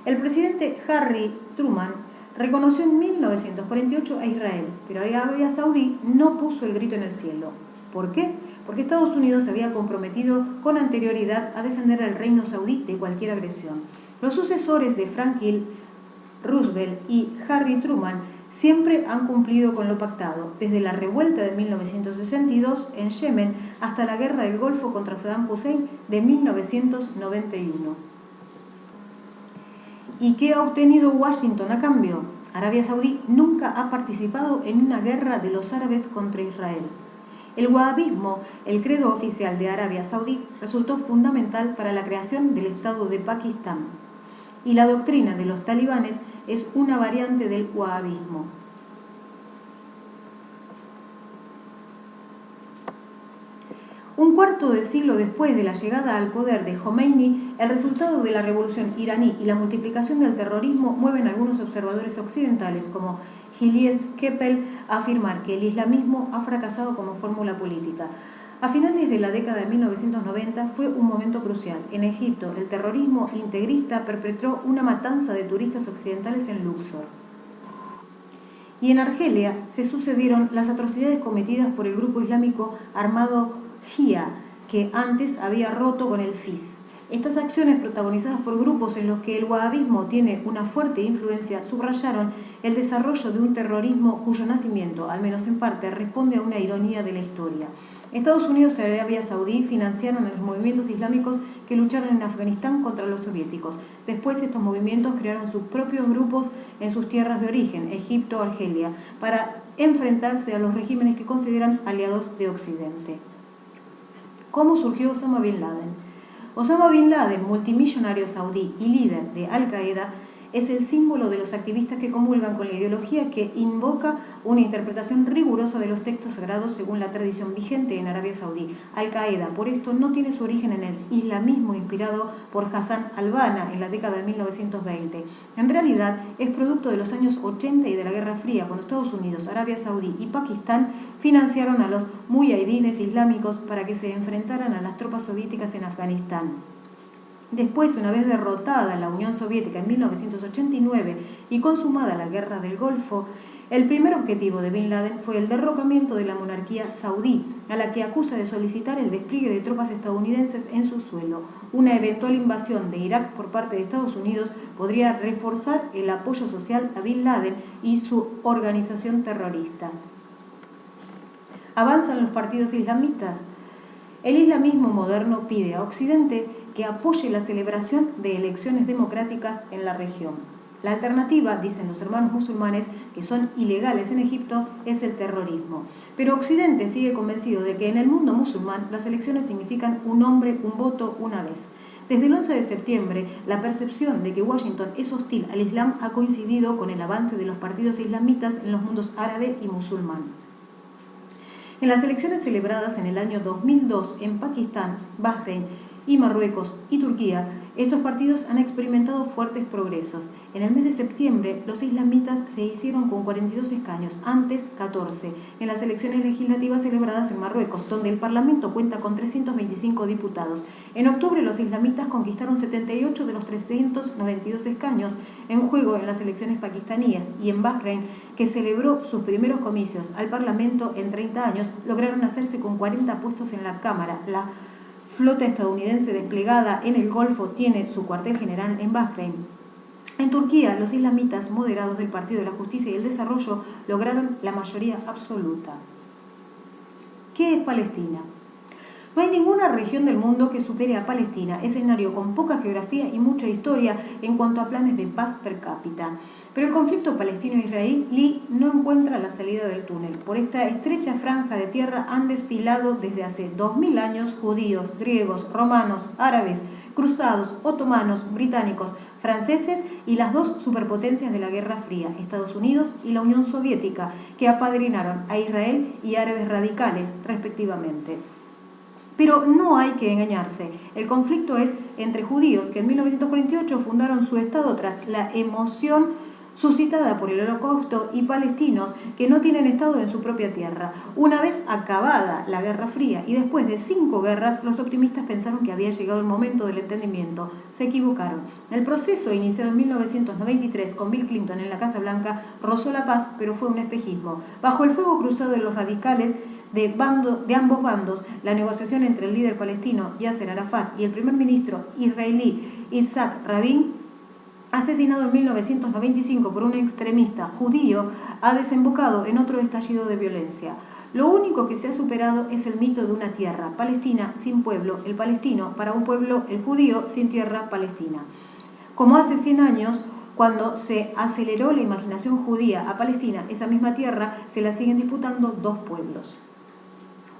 El presidente Harry Truman reconoció en 1948 a Israel, pero Arabia Saudí no puso el grito en el cielo. ¿Por qué? Porque Estados Unidos se había comprometido con anterioridad a defender al reino saudí de cualquier agresión. Los sucesores de Franklin Roosevelt y Harry Truman siempre han cumplido con lo pactado, desde la revuelta de 1962 en Yemen hasta la guerra del Golfo contra Saddam Hussein de 1991. ¿Y qué ha obtenido Washington a cambio? Arabia Saudí nunca ha participado en una guerra de los árabes contra Israel. El wahabismo, el credo oficial de Arabia Saudí, resultó fundamental para la creación del Estado de Pakistán. Y la doctrina de los talibanes es una variante del wahabismo. Un cuarto de siglo después de la llegada al poder de Jomeini, el resultado de la revolución iraní y la multiplicación del terrorismo mueven a algunos observadores occidentales, como Gilles Kepel, a afirmar que el islamismo ha fracasado como fórmula política. A finales de la década de 1990 fue un momento crucial. En Egipto, el terrorismo integrista perpetró una matanza de turistas occidentales en Luxor. Y en Argelia se sucedieron las atrocidades cometidas por el grupo islámico armado Jia, que antes había roto con el FIS. Estas acciones, protagonizadas por grupos en los que el wahabismo tiene una fuerte influencia, subrayaron el desarrollo de un terrorismo cuyo nacimiento, al menos en parte, responde a una ironía de la historia. Estados Unidos y Arabia Saudí financiaron a los movimientos islámicos que lucharon en Afganistán contra los soviéticos. Después estos movimientos crearon sus propios grupos en sus tierras de origen, Egipto o Argelia, para enfrentarse a los regímenes que consideran aliados de Occidente. ¿Cómo surgió Osama Bin Laden? Osama Bin Laden, multimillonario saudí y líder de Al-Qaeda, es el símbolo de los activistas que comulgan con la ideología que invoca una interpretación rigurosa de los textos sagrados según la tradición vigente en Arabia Saudí. Al-Qaeda, por esto, no tiene su origen en el islamismo inspirado por Hassan al-Banna en la década de 1920. En realidad, es producto de los años 80 y de la Guerra Fría, cuando Estados Unidos, Arabia Saudí y Pakistán financiaron a los muyahidines islámicos para que se enfrentaran a las tropas soviéticas en Afganistán. Después, una vez derrotada la Unión Soviética en 1989 y consumada la Guerra del Golfo, el primer objetivo de Bin Laden fue el derrocamiento de la monarquía saudí, a la que acusa de solicitar el despliegue de tropas estadounidenses en su suelo. Una eventual invasión de Irak por parte de Estados Unidos podría reforzar el apoyo social a Bin Laden y su organización terrorista. Avanzan los partidos islamistas. El islamismo moderno pide a Occidente que apoye la celebración de elecciones democráticas en la región. La alternativa, dicen los hermanos musulmanes, que son ilegales en Egipto, es el terrorismo. Pero Occidente sigue convencido de que en el mundo musulmán las elecciones significan un hombre, un voto, una vez. Desde el 11 de septiembre, la percepción de que Washington es hostil al Islam ha coincidido con el avance de los partidos islamitas en los mundos árabe y musulmán. En las elecciones celebradas en el año 2002 en Pakistán, Bahrein y Marruecos y Turquía, Estos partidos han experimentado fuertes progresos. En el mes de septiembre, los islamitas se hicieron con 42 escaños, antes 14, en las elecciones legislativas celebradas en Marruecos, donde el Parlamento cuenta con 325 diputados. En octubre, los islamitas conquistaron 78 de los 392 escaños en juego en las elecciones pakistaníes, y en Bahrein, que celebró sus primeros comicios al Parlamento en 30 años, lograron hacerse con 40 puestos en la Cámara. La flota estadounidense desplegada en el Golfo tiene su cuartel general en Bahrein. En Turquía, los islamitas moderados del Partido de la Justicia y el Desarrollo lograron la mayoría absoluta. ¿Qué es Palestina? No hay ninguna región del mundo que supere a Palestina, escenario con poca geografía y mucha historia en cuanto a planes de paz per cápita. Pero el conflicto palestino-israelí no encuentra la salida del túnel. Por esta estrecha franja de tierra han desfilado desde hace 2000 años judíos, griegos, romanos, árabes, cruzados, otomanos, británicos, franceses y las dos superpotencias de la Guerra Fría, Estados Unidos y la Unión Soviética, que apadrinaron a Israel y árabes radicales, respectivamente. Pero no hay que engañarse. El conflicto es entre judíos que en 1948 fundaron su Estado tras la emoción suscitada por el Holocausto y palestinos que no tienen Estado en su propia tierra. Una vez acabada la Guerra Fría y después de 5 guerras, los optimistas pensaron que había llegado el momento del entendimiento. Se equivocaron. El proceso, iniciado en 1993 con Bill Clinton en la Casa Blanca, rozó la paz, pero fue un espejismo. Bajo el fuego cruzado de los radicales de ambos bandos, la negociación entre el líder palestino Yasser Arafat y el primer ministro israelí Isaac Rabin, asesinado en 1995 por un extremista judío, ha desembocado en otro estallido de violencia. Lo único que se ha superado es el mito de una tierra palestina sin pueblo, el palestino, para un pueblo, el judío, sin tierra palestina. Como hace 100 años, cuando se aceleró la imaginación judía a Palestina, esa misma tierra se la siguen disputando 2 pueblos.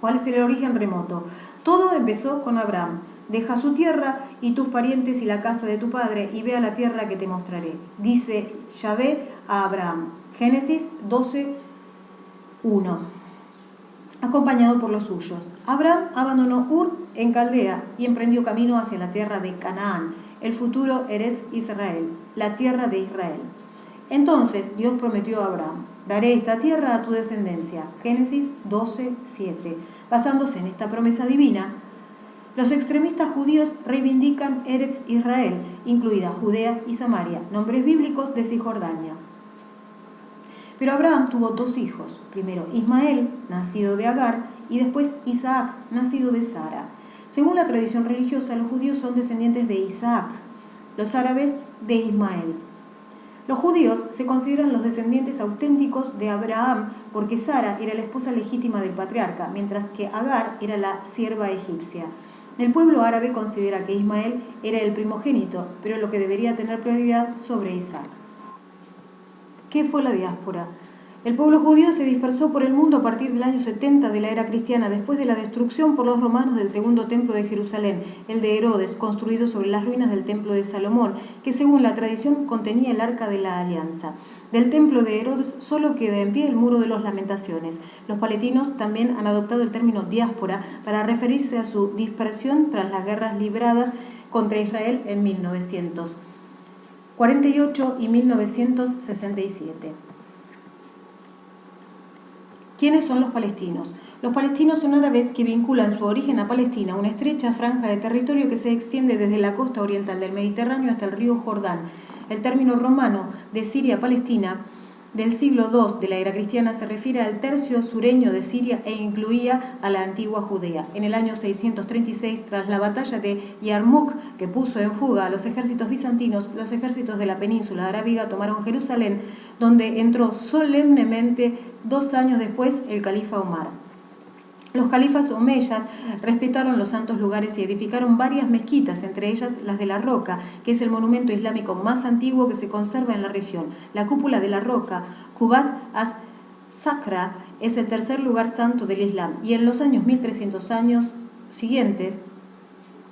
¿Cuál es el origen remoto? Todo empezó con Abraham. Deja su tierra y tus parientes y la casa de tu padre y ve a la tierra que te mostraré. Dice Yahvé a Abraham. Génesis 12:1. Acompañado por los suyos. Abraham abandonó Ur en Caldea y emprendió camino hacia la tierra de Canaán, el futuro Eretz Israel, la tierra de Israel. Entonces Dios prometió a Abraham: daré esta tierra a tu descendencia. Génesis 12:7. Basándose en esta promesa divina, los extremistas judíos reivindican Eretz Israel, incluida Judea y Samaria, nombres bíblicos de Cisjordania. Pero Abraham tuvo 2 hijos, primero Ismael, nacido de Agar, y después Isaac, nacido de Sara. Según la tradición religiosa, los judíos son descendientes de Isaac, los árabes de Ismael. Los judíos se consideran los descendientes auténticos de Abraham porque Sara era la esposa legítima del patriarca, mientras que Agar era la sierva egipcia. El pueblo árabe considera que Ismael era el primogénito, pero lo que debería tener prioridad sobre Isaac. ¿Qué fue la diáspora? El pueblo judío se dispersó por el mundo a partir del año 70 de la era cristiana, después de la destrucción por los romanos del segundo templo de Jerusalén, el de Herodes, construido sobre las ruinas del templo de Salomón, que según la tradición contenía el arca de la alianza. Del templo de Herodes solo queda en pie el muro de las lamentaciones. Los palestinos también han adoptado el término diáspora para referirse a su dispersión tras las guerras libradas contra Israel en 1948 y 1967. ¿Quiénes son los palestinos? Los palestinos son árabes que vinculan su origen a Palestina, una estrecha franja de territorio que se extiende desde la costa oriental del Mediterráneo hasta el río Jordán. El término romano de Siria-Palestina del siglo II de la era cristiana se refiere al tercio sureño de Siria e incluía a la antigua Judea. En el año 636, tras la batalla de Yarmouk, que puso en fuga a los ejércitos bizantinos, los ejércitos de la península arábiga tomaron Jerusalén, donde entró solemnemente 2 años después el califa Omar. Los califas omeyas respetaron los santos lugares y edificaron varias mezquitas, entre ellas las de la Roca, que es el monumento islámico más antiguo que se conserva en la región. La cúpula de la Roca, Qubat as-Sakra, es el tercer lugar santo del Islam, y en los años 1300 años siguientes,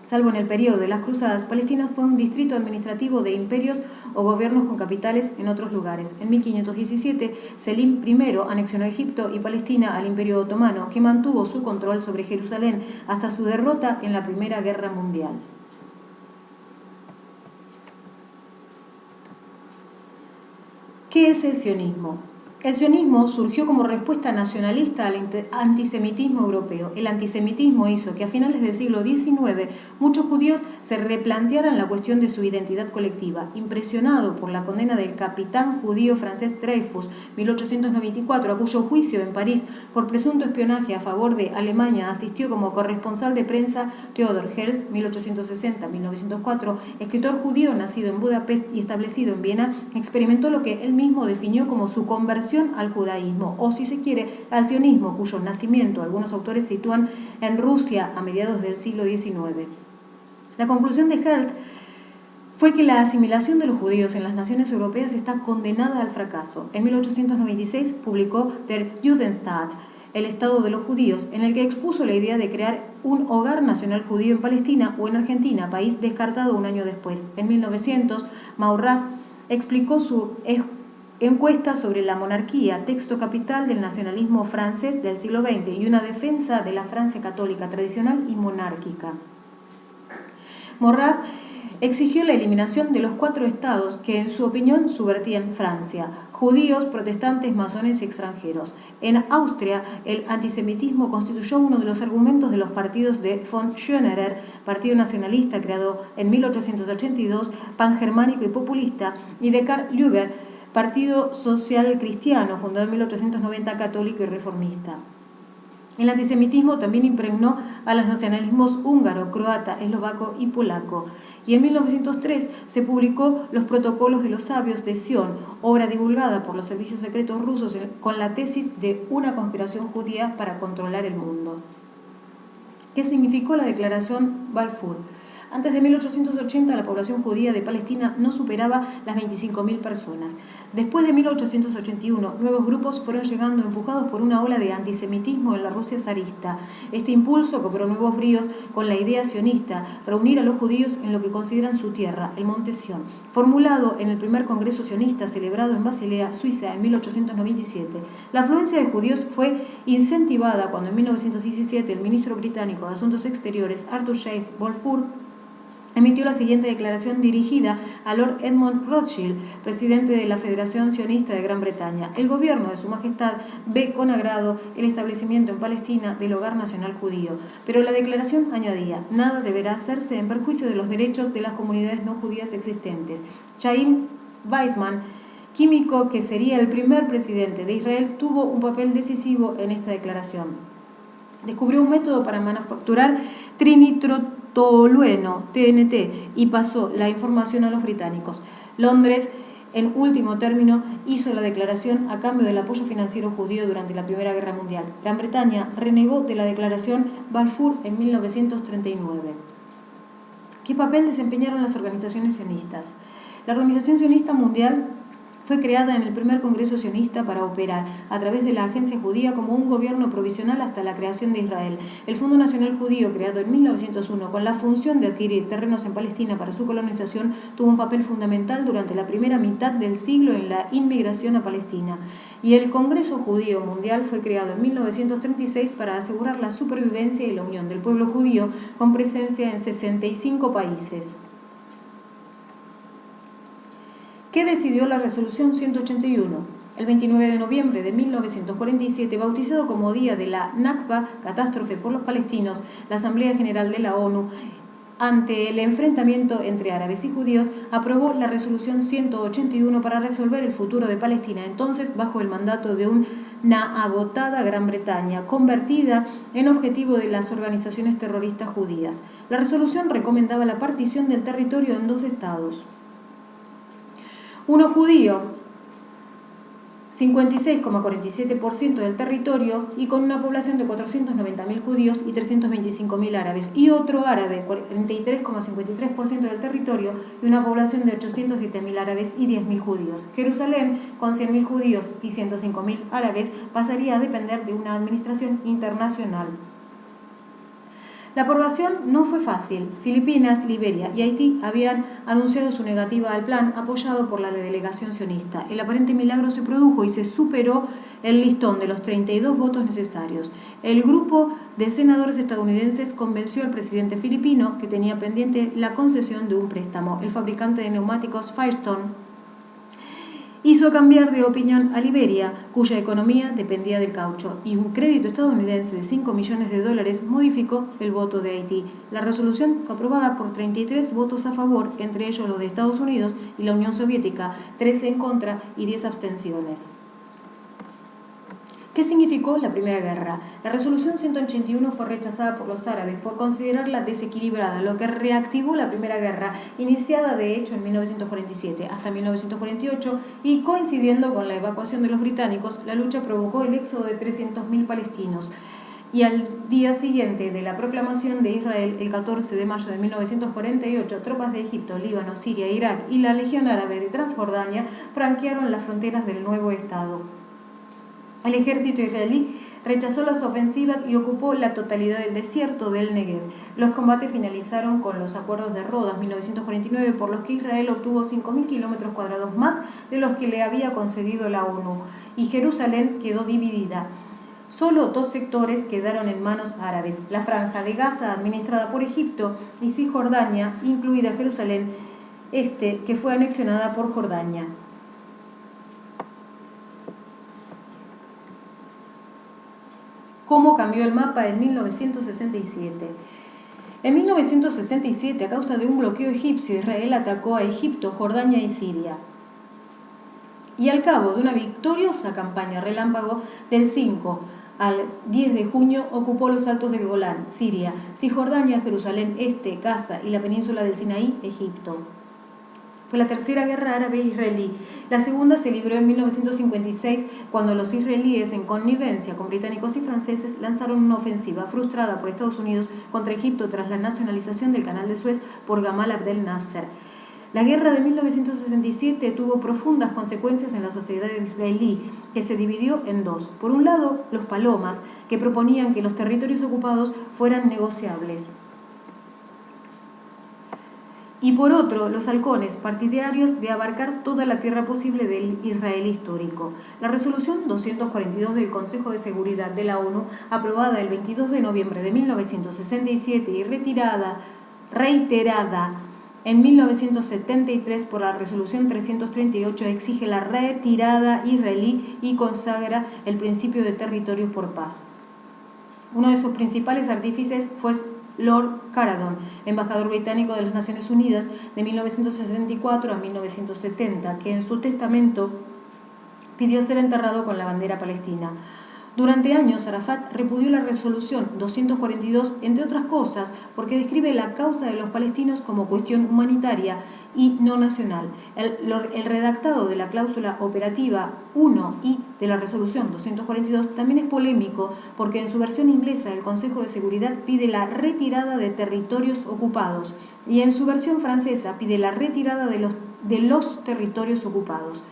salvo en el periodo de las cruzadas, Palestina fue un distrito administrativo de imperios o gobiernos con capitales en otros lugares. En 1517, Selim I anexionó Egipto y Palestina al Imperio Otomano, que mantuvo su control sobre Jerusalén hasta su derrota en la Primera Guerra Mundial. ¿Qué es el sionismo? El sionismo surgió como respuesta nacionalista al antisemitismo europeo. El antisemitismo hizo que a finales del siglo XIX muchos judíos se replantearan la cuestión de su identidad colectiva. Impresionado por la condena del capitán judío francés Dreyfus, 1894, a cuyo juicio en París por presunto espionaje a favor de Alemania asistió como corresponsal de prensa Theodor Herzl, 1860-1904, escritor judío nacido en Budapest y establecido en Viena, experimentó lo que él mismo definió como su conversión al judaísmo, o si se quiere, al sionismo, cuyo nacimiento algunos autores sitúan en Rusia a mediados del siglo XIX. La conclusión de Herzl fue que la asimilación de los judíos en las naciones europeas está condenada al fracaso. En 1896 publicó Der Judenstaat, el Estado de los Judíos, en el que expuso la idea de crear un hogar nacional judío en Palestina o en Argentina, país descartado un año después. En 1900, Maurras explicó su encuesta sobre la monarquía, texto capital del nacionalismo francés del siglo XX y una defensa de la Francia católica tradicional y monárquica. Maurras exigió la eliminación de los 4 estados que, en su opinión, subvertían Francia: judíos, protestantes, masones y extranjeros. En Austria, el antisemitismo constituyó uno de los argumentos de los partidos de von Schönerer, partido nacionalista creado en 1882, pangermánico y populista, y de Karl Lueger, Partido Social Cristiano, fundado en 1890, católico y reformista. El antisemitismo también impregnó a los nacionalismos húngaro, croata, eslovaco y polaco. Y en 1903 se publicó Los Protocolos de los Sabios de Sion, obra divulgada por los servicios secretos rusos con la tesis de una conspiración judía para controlar el mundo. ¿Qué significó la Declaración Balfour? Antes de 1880 la población judía de Palestina no superaba las 25.000 personas. Después de 1881, nuevos grupos fueron llegando empujados por una ola de antisemitismo en la Rusia zarista. Este impulso cobró nuevos bríos con la idea sionista, reunir a los judíos en lo que consideran su tierra, el Monte Sión, formulado en el primer congreso sionista celebrado en Basilea, Suiza, en 1897. La afluencia de judíos fue incentivada cuando en 1917 el ministro británico de Asuntos Exteriores, Arthur Seymour Balfour, emitió la siguiente declaración dirigida a Lord Edmund Rothschild, presidente de la Federación Sionista de Gran Bretaña. El gobierno de Su Majestad ve con agrado el establecimiento en Palestina del hogar nacional judío, pero la declaración añadía: nada deberá hacerse en perjuicio de los derechos de las comunidades no judías existentes. Chaim Weizmann, químico que sería el primer presidente de Israel, tuvo un papel decisivo en esta declaración. Descubrió un método para manufacturar trinitrotolueno, TNT, y pasó la información a los británicos. Londres, en último término, hizo la declaración a cambio del apoyo financiero judío durante la Primera Guerra Mundial. Gran Bretaña renegó de la declaración Balfour en 1939. ¿Qué papel desempeñaron las organizaciones sionistas? La Organización Sionista Mundial fue creada en el primer Congreso Sionista para operar a través de la Agencia Judía como un gobierno provisional hasta la creación de Israel. El Fondo Nacional Judío, creado en 1901 con la función de adquirir terrenos en Palestina para su colonización, tuvo un papel fundamental durante la primera mitad del siglo en la inmigración a Palestina. Y el Congreso Judío Mundial fue creado en 1936 para asegurar la supervivencia y la unión del pueblo judío, con presencia en 65 países. ¿Qué decidió la Resolución 181? El 29 de noviembre de 1947, bautizado como Día de la Nakba, catástrofe por los palestinos, la Asamblea General de la ONU, ante el enfrentamiento entre árabes y judíos, aprobó la Resolución 181 para resolver el futuro de Palestina, entonces bajo el mandato de una agotada Gran Bretaña, convertida en objetivo de las organizaciones terroristas judías. La resolución recomendaba la partición del territorio en 2 estados. Uno judío, 56,47% del territorio, y con una población de 490.000 judíos y 325.000 árabes, y otro árabe, 43,53% del territorio y una población de 807.000 árabes y 10.000 judíos. Jerusalén, con 100.000 judíos y 105.000 árabes, pasaría a depender de una administración internacional. La aprobación no fue fácil. Filipinas, Liberia y Haití habían anunciado su negativa al plan, apoyado por la delegación sionista. El aparente milagro se produjo y se superó el listón de los 32 votos necesarios. El grupo de senadores estadounidenses convenció al presidente filipino, que tenía pendiente la concesión de un préstamo. El fabricante de neumáticos Firestone hizo cambiar de opinión a Liberia, cuya economía dependía del caucho, y un crédito estadounidense de $5 millones modificó el voto de Haití. La resolución fue aprobada por 33 votos a favor, entre ellos los de Estados Unidos y la Unión Soviética, 13 en contra y 10 abstenciones. ¿Qué significó la Primera Guerra? La resolución 181 fue rechazada por los árabes por considerarla desequilibrada, lo que reactivó la Primera Guerra, iniciada de hecho en 1947 hasta 1948, y coincidiendo con la evacuación de los británicos, la lucha provocó el éxodo de 300.000 palestinos. Y al día siguiente de la proclamación de Israel, el 14 de mayo de 1948, tropas de Egipto, Líbano, Siria, Irak y la Legión Árabe de Transjordania franquearon las fronteras del nuevo Estado. El ejército israelí rechazó las ofensivas y ocupó la totalidad del desierto del Negev. Los combates finalizaron con los acuerdos de Rodas 1949, por los que Israel obtuvo 5.000 kilómetros cuadrados más de los que le había concedido la ONU, y Jerusalén quedó dividida. Solo 2 sectores quedaron en manos árabes: la Franja de Gaza, administrada por Egipto, y Cisjordania, incluida Jerusalén Este, que fue anexionada por Jordania. ¿Cómo cambió el mapa en 1967? En 1967, a causa de un bloqueo egipcio, Israel atacó a Egipto, Jordania y Siria. Y al cabo de una victoriosa campaña relámpago, del 5 al 10 de junio, ocupó los altos del Golán, Siria, Cisjordania, Jerusalén Este, Gaza y la península del Sinaí, Egipto. Fue la tercera guerra árabe-israelí. La segunda se libró en 1956, cuando los israelíes, en connivencia con británicos y franceses, lanzaron una ofensiva frustrada por Estados Unidos contra Egipto tras la nacionalización del Canal de Suez por Gamal Abdel Nasser. La guerra de 1967 tuvo profundas consecuencias en la sociedad israelí, que se dividió en dos. Por un lado, los palomas, que proponían que los territorios ocupados fueran negociables. Y por otro, los halcones, partidarios de abarcar toda la tierra posible del Israel histórico. La resolución 242 del Consejo de Seguridad de la ONU, aprobada el 22 de noviembre de 1967 y reiterada en 1973 por la resolución 338, exige la retirada israelí y consagra el principio de territorios por paz. Uno de sus principales artífices fue Lord Caradon, embajador británico de las Naciones Unidas de 1964 a 1970, que en su testamento pidió ser enterrado con la bandera palestina. Durante años, Arafat repudió la resolución 242, entre otras cosas, porque describe la causa de los palestinos como cuestión humanitaria y no nacional. El redactado de la cláusula operativa 1 de la resolución 242 también es polémico, porque en su versión inglesa el Consejo de Seguridad pide la retirada de territorios ocupados y en su versión francesa pide la retirada de los territorios ocupados.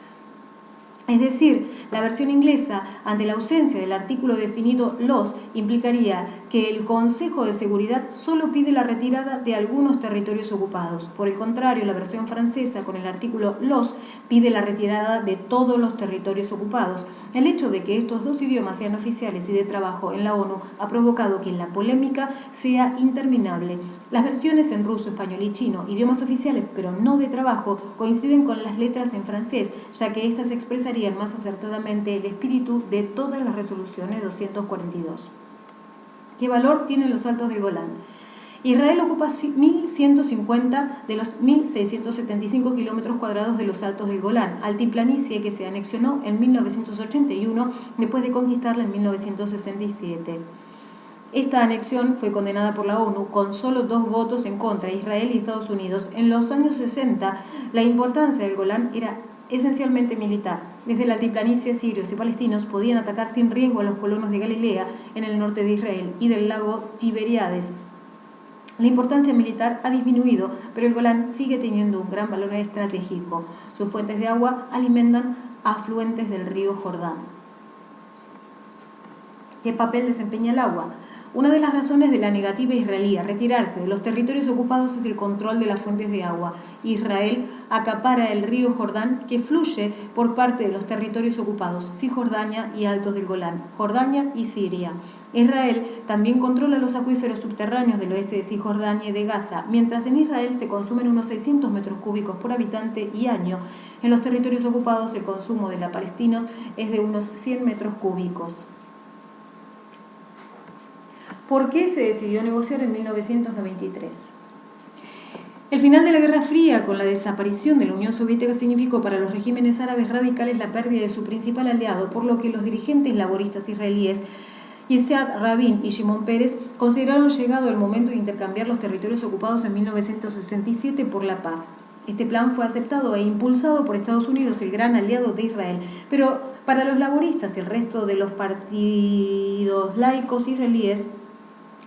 Es decir, la versión inglesa, ante la ausencia del artículo definido los, implicaría que el Consejo de Seguridad solo pide la retirada de algunos territorios ocupados. Por el contrario, la versión francesa, con el artículo los, pide la retirada de todos los territorios ocupados. El hecho de que estos dos idiomas sean oficiales y de trabajo en la ONU ha provocado que la polémica sea interminable. Las versiones en ruso, español y chino, idiomas oficiales pero no de trabajo, coinciden con las letras en francés, ya que estas expresarían más acertadamente el espíritu de todas las resoluciones 242. ¿Qué valor tienen los altos del Golán? Israel ocupa 1.150 de los 1.675 kilómetros cuadrados de los altos del Golán, altiplanicie que se anexionó en 1981 después de conquistarla en 1967. Esta anexión fue condenada por la ONU con solo 2 votos en contra, Israel y Estados Unidos. En los años 60, la importancia del Golán era esencialmente militar. Desde la altiplanicie, sirios y palestinos podían atacar sin riesgo a los colonos de Galilea en el norte de Israel y del lago Tiberíades. La importancia militar ha disminuido, pero el Golán sigue teniendo un gran valor estratégico. Sus fuentes de agua alimentan afluentes del río Jordán. ¿Qué papel desempeña el agua? Una de las razones de la negativa israelí a retirarse de los territorios ocupados es el control de las fuentes de agua. Israel acapara el río Jordán, que fluye por parte de los territorios ocupados, Cisjordania y Altos del Golán, Jordania y Siria. Israel también controla los acuíferos subterráneos del oeste de Cisjordania y de Gaza, mientras en Israel se consumen unos 600 metros cúbicos por habitante y año. En los territorios ocupados el consumo de los palestinos es de unos 100 metros cúbicos. ¿Por qué se decidió negociar en 1993? El final de la Guerra Fría, con la desaparición de la Unión Soviética, significó para los regímenes árabes radicales la pérdida de su principal aliado, por lo que los dirigentes laboristas israelíes, Yitzhak Rabin y Shimon Peres, consideraron llegado el momento de intercambiar los territorios ocupados en 1967 por la paz. Este plan fue aceptado e impulsado por Estados Unidos, el gran aliado de Israel, pero para los laboristas y el resto de los partidos laicos israelíes,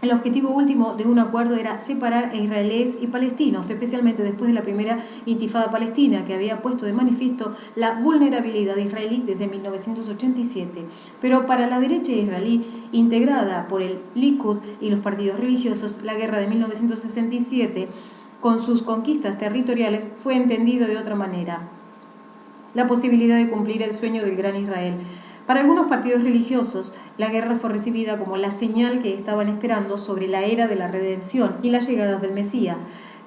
el objetivo último de un acuerdo era separar a israelíes y palestinos, especialmente después de la primera intifada palestina, que había puesto de manifiesto la vulnerabilidad israelí desde 1987. Pero para la derecha israelí, integrada por el Likud y los partidos religiosos, la guerra de 1967, con sus conquistas territoriales, fue entendida de otra manera: la posibilidad de cumplir el sueño del gran Israel. Para algunos partidos religiosos, la guerra fue recibida como la señal que estaban esperando sobre la era de la redención y las llegadas del Mesías,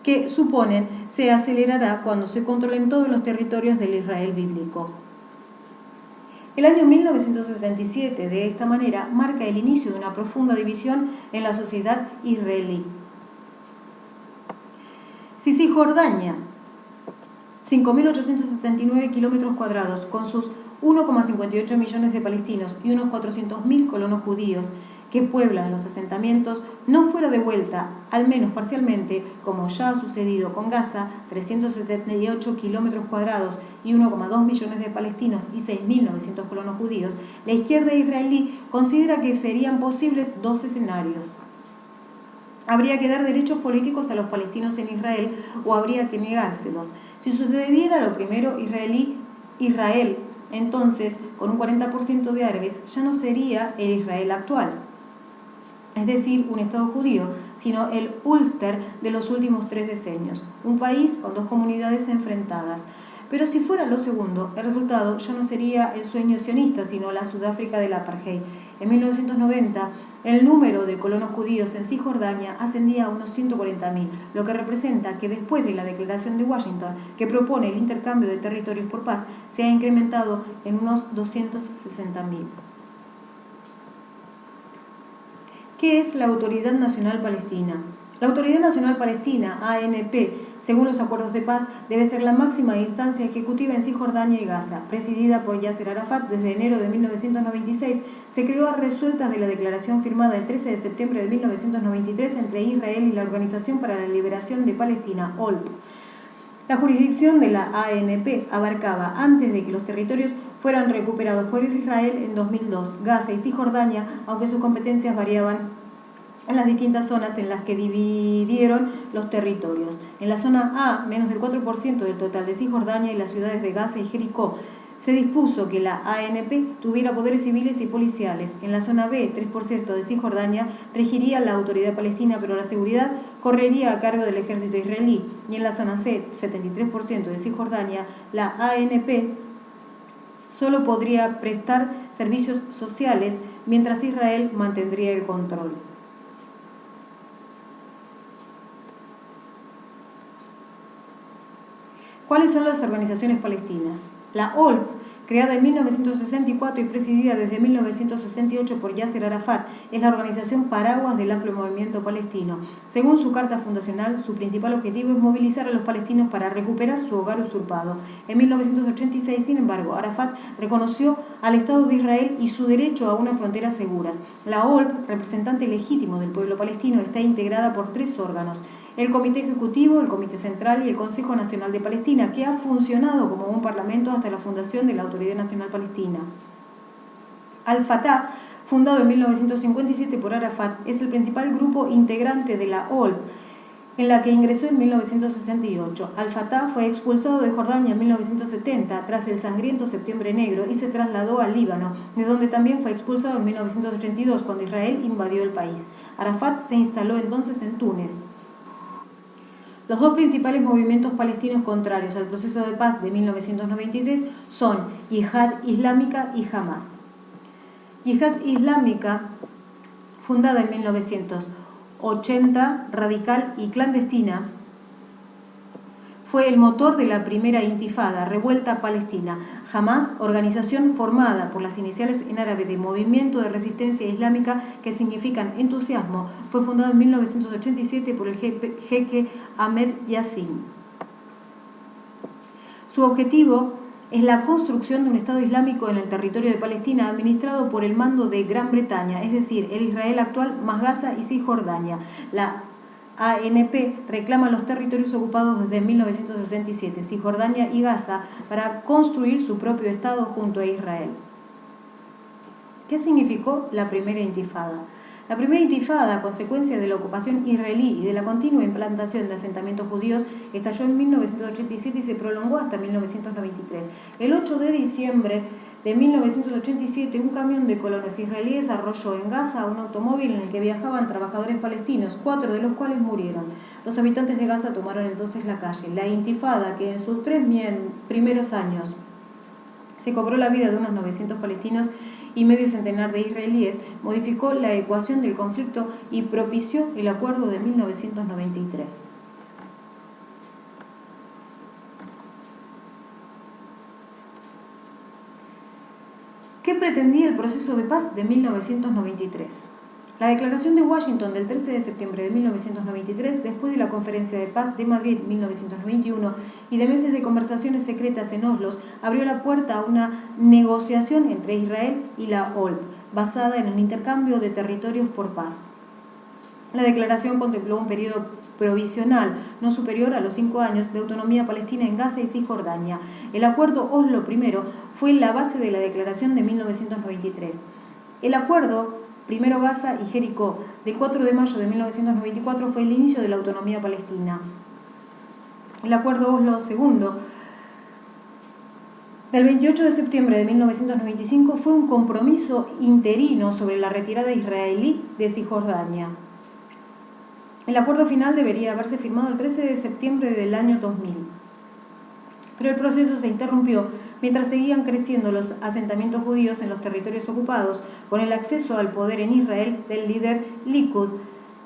que suponen se acelerará cuando se controlen todos los territorios del Israel bíblico. El año 1967, de esta manera, marca el inicio de una profunda división en la sociedad israelí. Si Cisjordania, 5.879 kilómetros cuadrados, con sus 1,58 millones de palestinos y unos 400.000 colonos judíos que pueblan los asentamientos, no fuera devuelta, al menos parcialmente, como ya ha sucedido con Gaza, 378 kilómetros cuadrados y 1,2 millones de palestinos y 6.900 colonos judíos, la izquierda israelí considera que serían posibles dos escenarios. Habría que dar derechos políticos a los palestinos en Israel o habría que negárselos. Si sucediera lo primero, Israel, entonces, con un 40% de árabes, ya no sería el Israel actual, es decir, un Estado judío, sino el Ulster de los últimos 3 decenios, un país con dos comunidades enfrentadas. Pero si fuera lo segundo, el resultado ya no sería el sueño sionista, sino la Sudáfrica del apartheid. En 1990, el número de colonos judíos en Cisjordania ascendía a unos 140.000, lo que representa que después de la declaración de Washington, que propone el intercambio de territorios por paz, se ha incrementado en unos 260.000. ¿Qué es la Autoridad Nacional Palestina? La Autoridad Nacional Palestina, ANP, según los acuerdos de paz, debe ser la máxima instancia ejecutiva en Cisjordania y Gaza. Presidida por Yasser Arafat desde enero de 1996, se creó a resultas de la declaración firmada el 13 de septiembre de 1993 entre Israel y la Organización para la Liberación de Palestina, OLP. La jurisdicción de la ANP abarcaba, antes de que los territorios fueran recuperados por Israel en 2002, Gaza y Cisjordania, aunque sus competencias variaban en las distintas zonas en las que dividieron los territorios. En la zona A, menos del 4% del total de Cisjordania y las ciudades de Gaza y Jericó, se dispuso que la ANP tuviera poderes civiles y policiales. En la zona B, 3% de Cisjordania, regiría la autoridad palestina, pero la seguridad correría a cargo del ejército israelí. Y en la zona C, 73% de Cisjordania, la ANP solo podría prestar servicios sociales, mientras Israel mantendría el control. ¿Cuáles son las organizaciones palestinas? La OLP, creada en 1964 y presidida desde 1968 por Yasser Arafat, es la organización paraguas del amplio movimiento palestino. Según su carta fundacional, su principal objetivo es movilizar a los palestinos para recuperar su hogar usurpado. En 1986, sin embargo, Arafat reconoció al Estado de Israel y su derecho a unas fronteras seguras. La OLP, representante legítimo del pueblo palestino, está integrada por 3 órganos: el Comité Ejecutivo, el Comité Central y el Consejo Nacional de Palestina, que ha funcionado como un parlamento hasta la fundación de la Autoridad Nacional Palestina. Al-Fatah, fundado en 1957 por Arafat, es el principal grupo integrante de la OLP, en la que ingresó en 1968. Al-Fatah fue expulsado de Jordania en 1970 tras el sangriento Septiembre Negro y se trasladó al Líbano, de donde también fue expulsado en 1982 cuando Israel invadió el país. Arafat se instaló entonces en Túnez. Los dos principales movimientos palestinos contrarios al proceso de paz de 1993 son Yihad Islámica y Hamas. Yihad Islámica, fundada en 1980, radical y clandestina, fue el motor de la primera intifada, revuelta palestina. Hamas, organización formada por las iniciales en árabe de Movimiento de Resistencia Islámica, que significan entusiasmo, fue fundado en 1987 por el jeque Ahmed Yassin. Su objetivo es la construcción de un Estado Islámico en el territorio de Palestina administrado por el mando de Gran Bretaña, es decir, el Israel actual más Gaza y Cisjordania. La ANP reclama los territorios ocupados desde 1967, Cisjordania y Gaza, para construir su propio Estado junto a Israel. ¿Qué significó la primera intifada? La primera intifada, a consecuencia de la ocupación israelí y de la continua implantación de asentamientos judíos, estalló en 1987 y se prolongó hasta 1993. El 8 de diciembre de 1987, un camión de colonos israelíes arrolló en Gaza un automóvil en el que viajaban trabajadores palestinos, 4 de los cuales murieron. Los habitantes de Gaza tomaron entonces la calle. La intifada, que en sus 3 primeros años se cobró la vida de unos 900 palestinos y medio centenar de israelíes, modificó la ecuación del conflicto y propició el acuerdo de 1993. ¿Qué pretendía el proceso de paz de 1993? La Declaración de Washington del 13 de septiembre de 1993, después de la Conferencia de Paz de Madrid 1991 y de meses de conversaciones secretas en Oslo, abrió la puerta a una negociación entre Israel y la OLP, basada en el intercambio de territorios por paz. La declaración contempló un periodo provisional no superior a los 5 años de autonomía palestina en Gaza y Cisjordania. El acuerdo Oslo I fue la base de la declaración de 1993. El acuerdo Primero Gaza y Jericó, de 4 de mayo de 1994, fue el inicio de la autonomía palestina. El acuerdo Oslo II, del 28 de septiembre de 1995, fue un compromiso interino sobre la retirada israelí de Cisjordania. El acuerdo final debería haberse firmado el 13 de septiembre del año 2000. Pero el proceso se interrumpió mientras seguían creciendo los asentamientos judíos en los territorios ocupados, con el acceso al poder en Israel del líder Likud,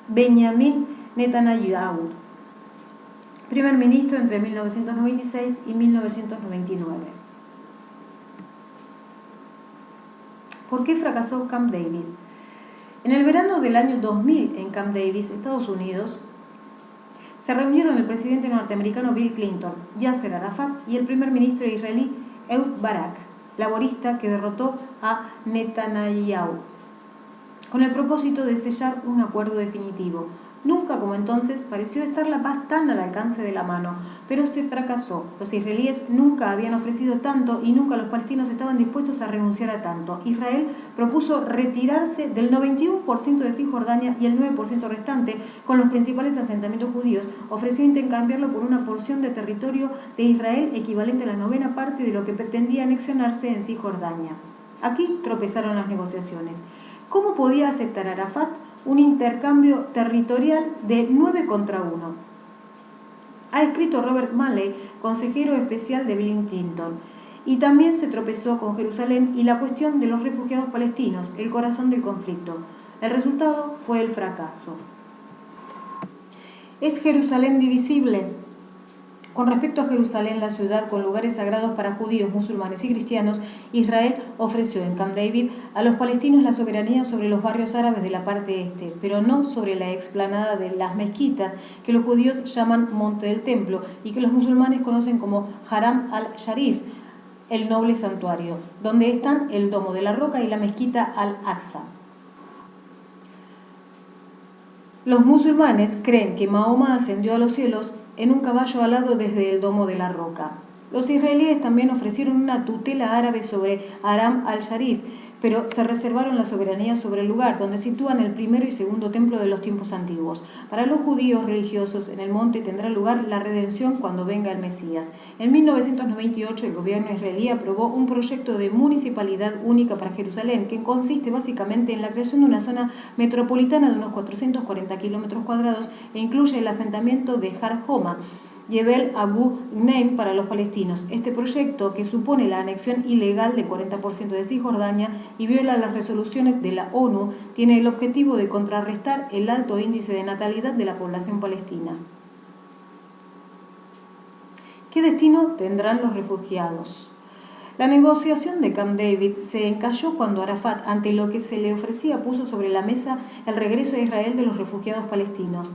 Benjamin Netanyahu, primer ministro entre 1996 y 1999. ¿Por qué fracasó Camp David? En el verano del año 2000, en Camp David, Estados Unidos, se reunieron el presidente norteamericano Bill Clinton, Yasser Arafat y el primer ministro israelí Ehud Barak, laborista que derrotó a Netanyahu, con el propósito de sellar un acuerdo definitivo. Nunca como entonces pareció estar la paz tan al alcance de la mano, pero se fracasó. Los israelíes nunca habían ofrecido tanto y nunca los palestinos estaban dispuestos a renunciar a tanto. Israel propuso retirarse del 91% de Cisjordania y el 9% restante, con los principales asentamientos judíos. Ofreció intercambiarlo por una porción de territorio de Israel equivalente a la 9ª parte de lo que pretendía anexionarse en Cisjordania. Aquí tropezaron las negociaciones. ¿Cómo podía aceptar Arafat un intercambio territorial de 9 contra 1? Ha escrito Robert Malley, consejero especial de Bill Clinton, y también se tropezó con Jerusalén y la cuestión de los refugiados palestinos, el corazón del conflicto. El resultado fue el fracaso. ¿Es Jerusalén divisible? Con respecto a Jerusalén, la ciudad con lugares sagrados para judíos, musulmanes y cristianos, Israel ofreció en Camp David a los palestinos la soberanía sobre los barrios árabes de la parte este, pero no sobre la explanada de las mezquitas que los judíos llaman Monte del Templo y que los musulmanes conocen como Haram al-Sharif, el noble santuario, donde están el Domo de la Roca y la mezquita al-Aqsa. Los musulmanes creen que Mahoma ascendió a los cielos en un caballo alado desde el Domo de la Roca. Los israelíes también ofrecieron una tutela árabe sobre Haram al-Sharif, pero se reservaron la soberanía sobre el lugar, donde sitúan el primero y segundo templo de los tiempos antiguos. Para los judíos religiosos, en el monte tendrá lugar la redención cuando venga el Mesías. En 1998, el gobierno israelí aprobó un proyecto de municipalidad única para Jerusalén, que consiste básicamente en la creación de una zona metropolitana de unos 440 kilómetros cuadrados e incluye el asentamiento de Har Homa, Jebel Abu Ghneim para los palestinos. Este proyecto, que supone la anexión ilegal del 40% de Cisjordania y viola las resoluciones de la ONU, tiene el objetivo de contrarrestar el alto índice de natalidad de la población palestina. ¿Qué destino tendrán los refugiados? La negociación de Camp David se encalló cuando Arafat, ante lo que se le ofrecía, puso sobre la mesa el regreso a Israel de los refugiados palestinos.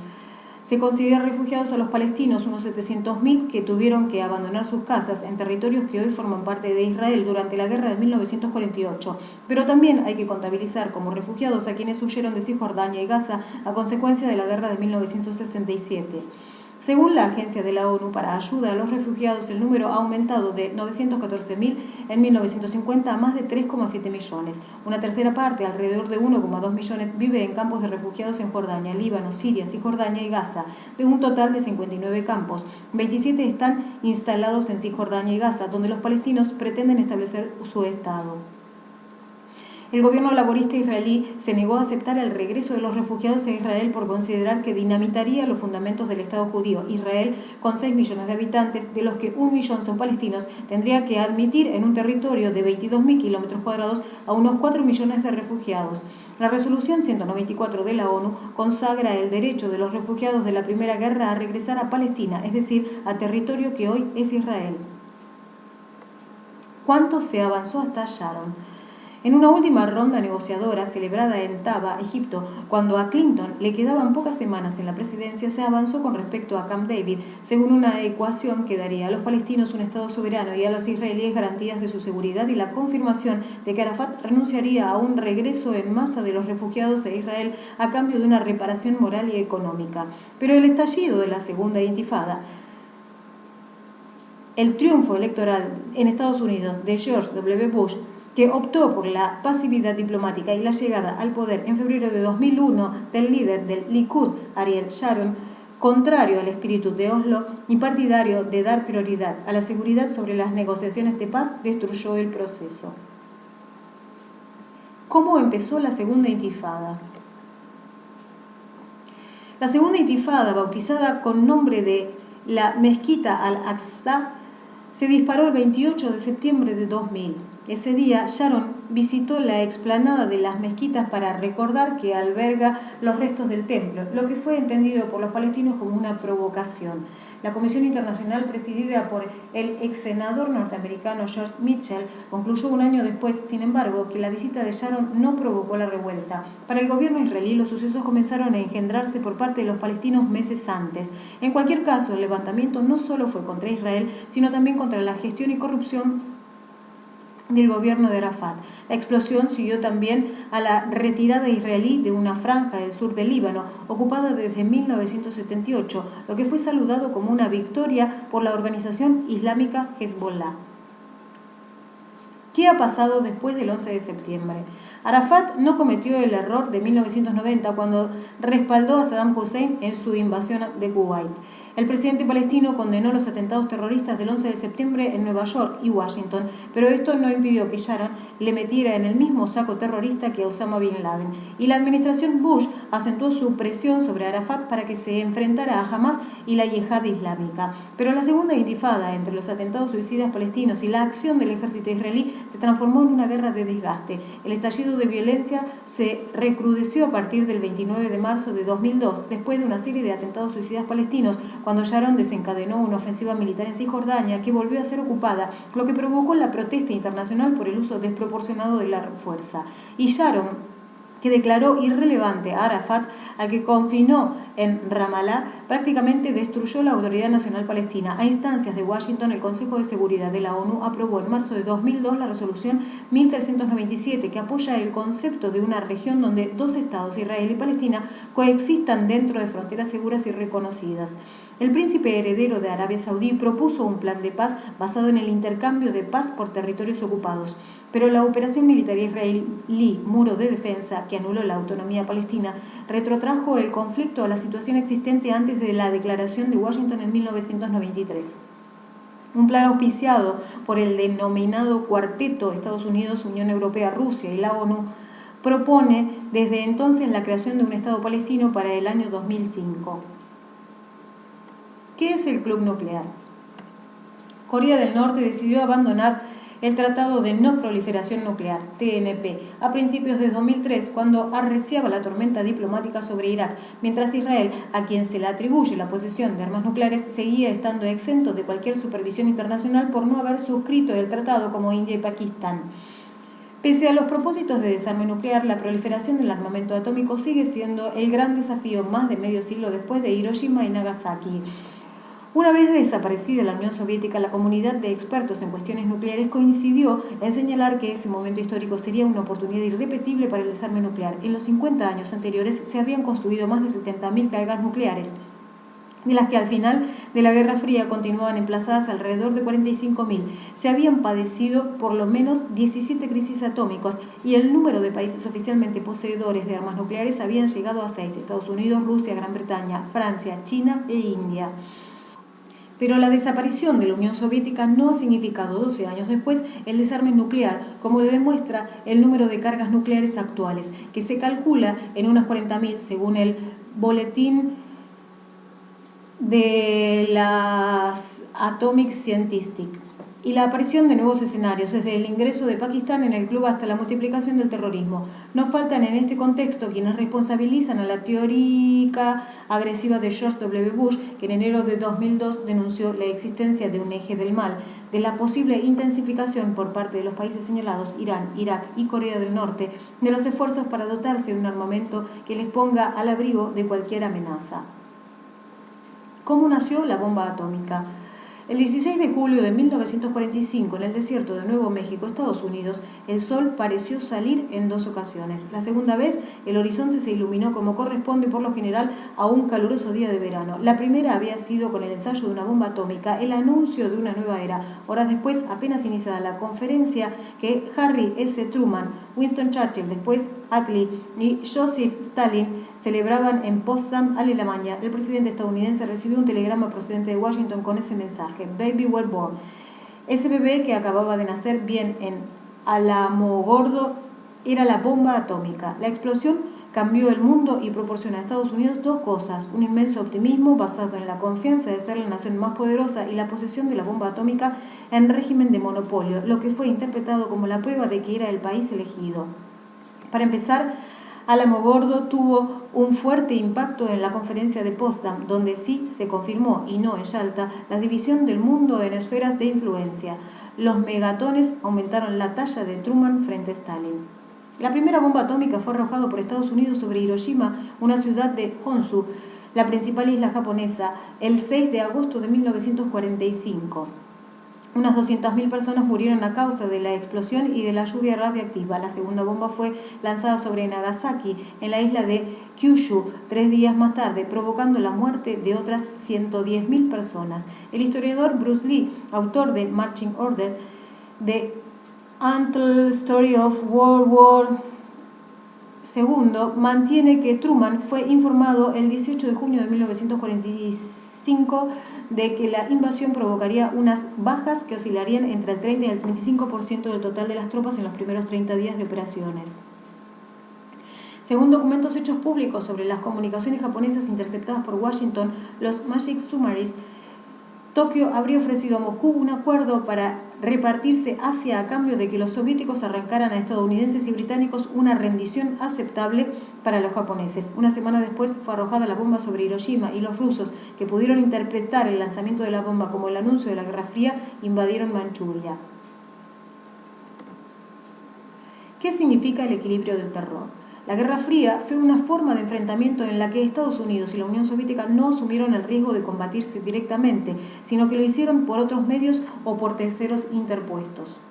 Se considera refugiados a los palestinos, unos 700.000 que tuvieron que abandonar sus casas en territorios que hoy forman parte de Israel durante la guerra de 1948. Pero también hay que contabilizar como refugiados a quienes huyeron de Cisjordania y Gaza a consecuencia de la guerra de 1967. Según la Agencia de la ONU para Ayuda a los Refugiados, el número ha aumentado de 914.000 en 1950 a más de 3,7 millones. Una tercera parte, alrededor de 1,2 millones, vive en campos de refugiados en Jordania, Líbano, Siria, Cisjordania y Gaza. De un total de 59 campos, 27 están instalados en Cisjordania y Gaza, donde los palestinos pretenden establecer su estado. El gobierno laborista israelí se negó a aceptar el regreso de los refugiados a Israel por considerar que dinamitaría los fundamentos del Estado judío. Israel, con 6 millones de habitantes, de los que 1 millón son palestinos, tendría que admitir en un territorio de 22.000 kilómetros cuadrados a unos 4 millones de refugiados. La resolución 194 de la ONU consagra el derecho de los refugiados de la Primera Guerra a regresar a Palestina, es decir, a territorio que hoy es Israel. ¿Cuánto se avanzó hasta Sharon? En una última ronda negociadora celebrada en Taba, Egipto, cuando a Clinton le quedaban pocas semanas en la presidencia, se avanzó con respecto a Camp David, según una ecuación que daría a los palestinos un Estado soberano y a los israelíes garantías de su seguridad y la confirmación de que Arafat renunciaría a un regreso en masa de los refugiados a Israel a cambio de una reparación moral y económica. Pero el estallido de la Segunda Intifada, el triunfo electoral en Estados Unidos de George W. Bush, que optó por la pasividad diplomática y la llegada al poder en febrero de 2001 del líder del Likud, Ariel Sharon, contrario al espíritu de Oslo y partidario de dar prioridad a la seguridad sobre las negociaciones de paz, destruyó el proceso. ¿Cómo empezó la Segunda Intifada? La Segunda Intifada, bautizada con nombre de la Mezquita al-Aqsa, se disparó el 28 de septiembre de 2000. Ese día, Sharon visitó la explanada de las mezquitas para recordar que alberga los restos del templo, lo que fue entendido por los palestinos como una provocación. La Comisión Internacional, presidida por el ex senador norteamericano George Mitchell, concluyó un año después, sin embargo, que la visita de Sharon no provocó la revuelta. Para el gobierno israelí, los sucesos comenzaron a engendrarse por parte de los palestinos meses antes. En cualquier caso, el levantamiento no solo fue contra Israel, sino también contra la gestión y corrupción del gobierno de Arafat. La explosión siguió también a la retirada israelí de una franja del sur del Líbano, ocupada desde 1978, lo que fue saludado como una victoria por la organización islámica Hezbollah. ¿Qué ha pasado después del 11 de septiembre? Arafat no cometió el error de 1990 cuando respaldó a Saddam Hussein en su invasión de Kuwait. El presidente palestino condenó los atentados terroristas del 11 de septiembre en Nueva York y Washington, pero esto no impidió que Sharon le metiera en el mismo saco terrorista que a Osama Bin Laden. Y la administración Bush acentuó su presión sobre Arafat para que se enfrentara a Hamas y la Yihad islámica. Pero la Segunda Intifada, entre los atentados suicidas palestinos y la acción del ejército israelí, se transformó en una guerra de desgaste. El estallido de violencia se recrudeció a partir del 29 de marzo de 2002, después de una serie de atentados suicidas palestinos, cuando Sharon desencadenó una ofensiva militar en Cisjordania que volvió a ser ocupada, lo que provocó la protesta internacional por el uso desproporcionado de la fuerza. Y Sharon, que declaró irrelevante a Arafat, al que confinó en Ramallah, prácticamente destruyó la Autoridad Nacional Palestina. A instancias de Washington, el Consejo de Seguridad de la ONU aprobó en marzo de 2002 la resolución 1397, que apoya el concepto de una región donde dos estados, Israel y Palestina, coexistan dentro de fronteras seguras y reconocidas. El príncipe heredero de Arabia Saudí propuso un plan de paz basado en el intercambio de paz por territorios ocupados, pero la operación militar israelí Muro de Defensa, que anuló la autonomía palestina, retrotrajo el conflicto a la situación existente antes de la declaración de Washington en 1993. Un plan auspiciado por el denominado Cuarteto Estados Unidos, Unión Europea, Rusia y la ONU propone desde entonces la creación de un Estado palestino para el año 2005. ¿Qué es el Club Nuclear? Corea del Norte decidió abandonar el Tratado de No Proliferación Nuclear, TNP, a principios de 2003, cuando arreciaba la tormenta diplomática sobre Irak, mientras Israel, a quien se le atribuye la posesión de armas nucleares, seguía estando exento de cualquier supervisión internacional por no haber suscrito el tratado como India y Pakistán. Pese a los propósitos de desarme nuclear, la proliferación del armamento atómico sigue siendo el gran desafío más de medio siglo después de Hiroshima y Nagasaki. Una vez desaparecida la Unión Soviética, la comunidad de expertos en cuestiones nucleares coincidió en señalar que ese momento histórico sería una oportunidad irrepetible para el desarme nuclear. En los 50 años anteriores se habían construido más de 70.000 cargas nucleares, de las que al final de la Guerra Fría continuaban emplazadas alrededor de 45.000. Se habían padecido por lo menos 17 crisis atómicas y el número de países oficialmente poseedores de armas nucleares habían llegado a 6: Estados Unidos, Rusia, Gran Bretaña, Francia, China e India. Pero la desaparición de la Unión Soviética no ha significado 12 años después el desarme nuclear, como lo demuestra el número de cargas nucleares actuales, que se calcula en unas 40.000 según el boletín de las Atomic Scientific, y la aparición de nuevos escenarios, desde el ingreso de Pakistán en el club hasta la multiplicación del terrorismo. No faltan en este contexto quienes responsabilizan a la teórica agresiva de George W. Bush, que en enero de 2002 denunció la existencia de un eje del mal, de la posible intensificación por parte de los países señalados, Irán, Irak y Corea del Norte, de los esfuerzos para dotarse de un armamento que les ponga al abrigo de cualquier amenaza. ¿Cómo nació la bomba atómica? El 16 de julio de 1945, en el desierto de Nuevo México, Estados Unidos, el sol pareció salir en 2 ocasiones. La segunda vez, el horizonte se iluminó como corresponde por lo general a un caluroso día de verano. La primera había sido con el ensayo de una bomba atómica, el anuncio de una nueva era. Horas después, apenas iniciada la conferencia que Harry S. Truman, Winston Churchill, después Attlee y Joseph Stalin celebraban en Potsdam, Alemania, el presidente estadounidense recibió un telegrama procedente de Washington con ese mensaje: Baby well born. Ese bebé que acababa de nacer bien en Alamogordo era la bomba atómica. La explosión cambió el mundo y proporciona a Estados Unidos 2 cosas: un inmenso optimismo basado en la confianza de ser la nación más poderosa y la posesión de la bomba atómica en régimen de monopolio, lo que fue interpretado como la prueba de que era el país elegido. Para empezar, Alamogordo tuvo un fuerte impacto en la conferencia de Potsdam, donde sí se confirmó, y no en Yalta, la división del mundo en esferas de influencia. Los megatones aumentaron la talla de Truman frente a Stalin. La primera bomba atómica fue arrojada por Estados Unidos sobre Hiroshima, una ciudad de Honshu, la principal isla japonesa, el 6 de agosto de 1945. Unas 200.000 personas murieron a causa de la explosión y de la lluvia radiactiva. La segunda bomba fue lanzada sobre Nagasaki, en la isla de Kyushu, 3 días más tarde, provocando la muerte de otras 110.000 personas. El historiador Bruce Lee, autor de Marching Orders, The Untold Story of World War II, mantiene que Truman fue informado el 18 de junio de 1945 de que la invasión provocaría unas bajas que oscilarían entre el 30 y el 35% del total de las tropas en los primeros 30 días de operaciones. Según documentos hechos públicos sobre las comunicaciones japonesas interceptadas por Washington, los Magic Submarines, Tokio habría ofrecido a Moscú un acuerdo para repartirse Asia a cambio de que los soviéticos arrancaran a estadounidenses y británicos una rendición aceptable para los japoneses. Una semana después fue arrojada la bomba sobre Hiroshima y los rusos, que pudieron interpretar el lanzamiento de la bomba como el anuncio de la Guerra Fría, invadieron Manchuria. ¿Qué significa el equilibrio del terror? La Guerra Fría fue una forma de enfrentamiento en la que Estados Unidos y la Unión Soviética no asumieron el riesgo de combatirse directamente, sino que lo hicieron por otros medios o por terceros interpuestos.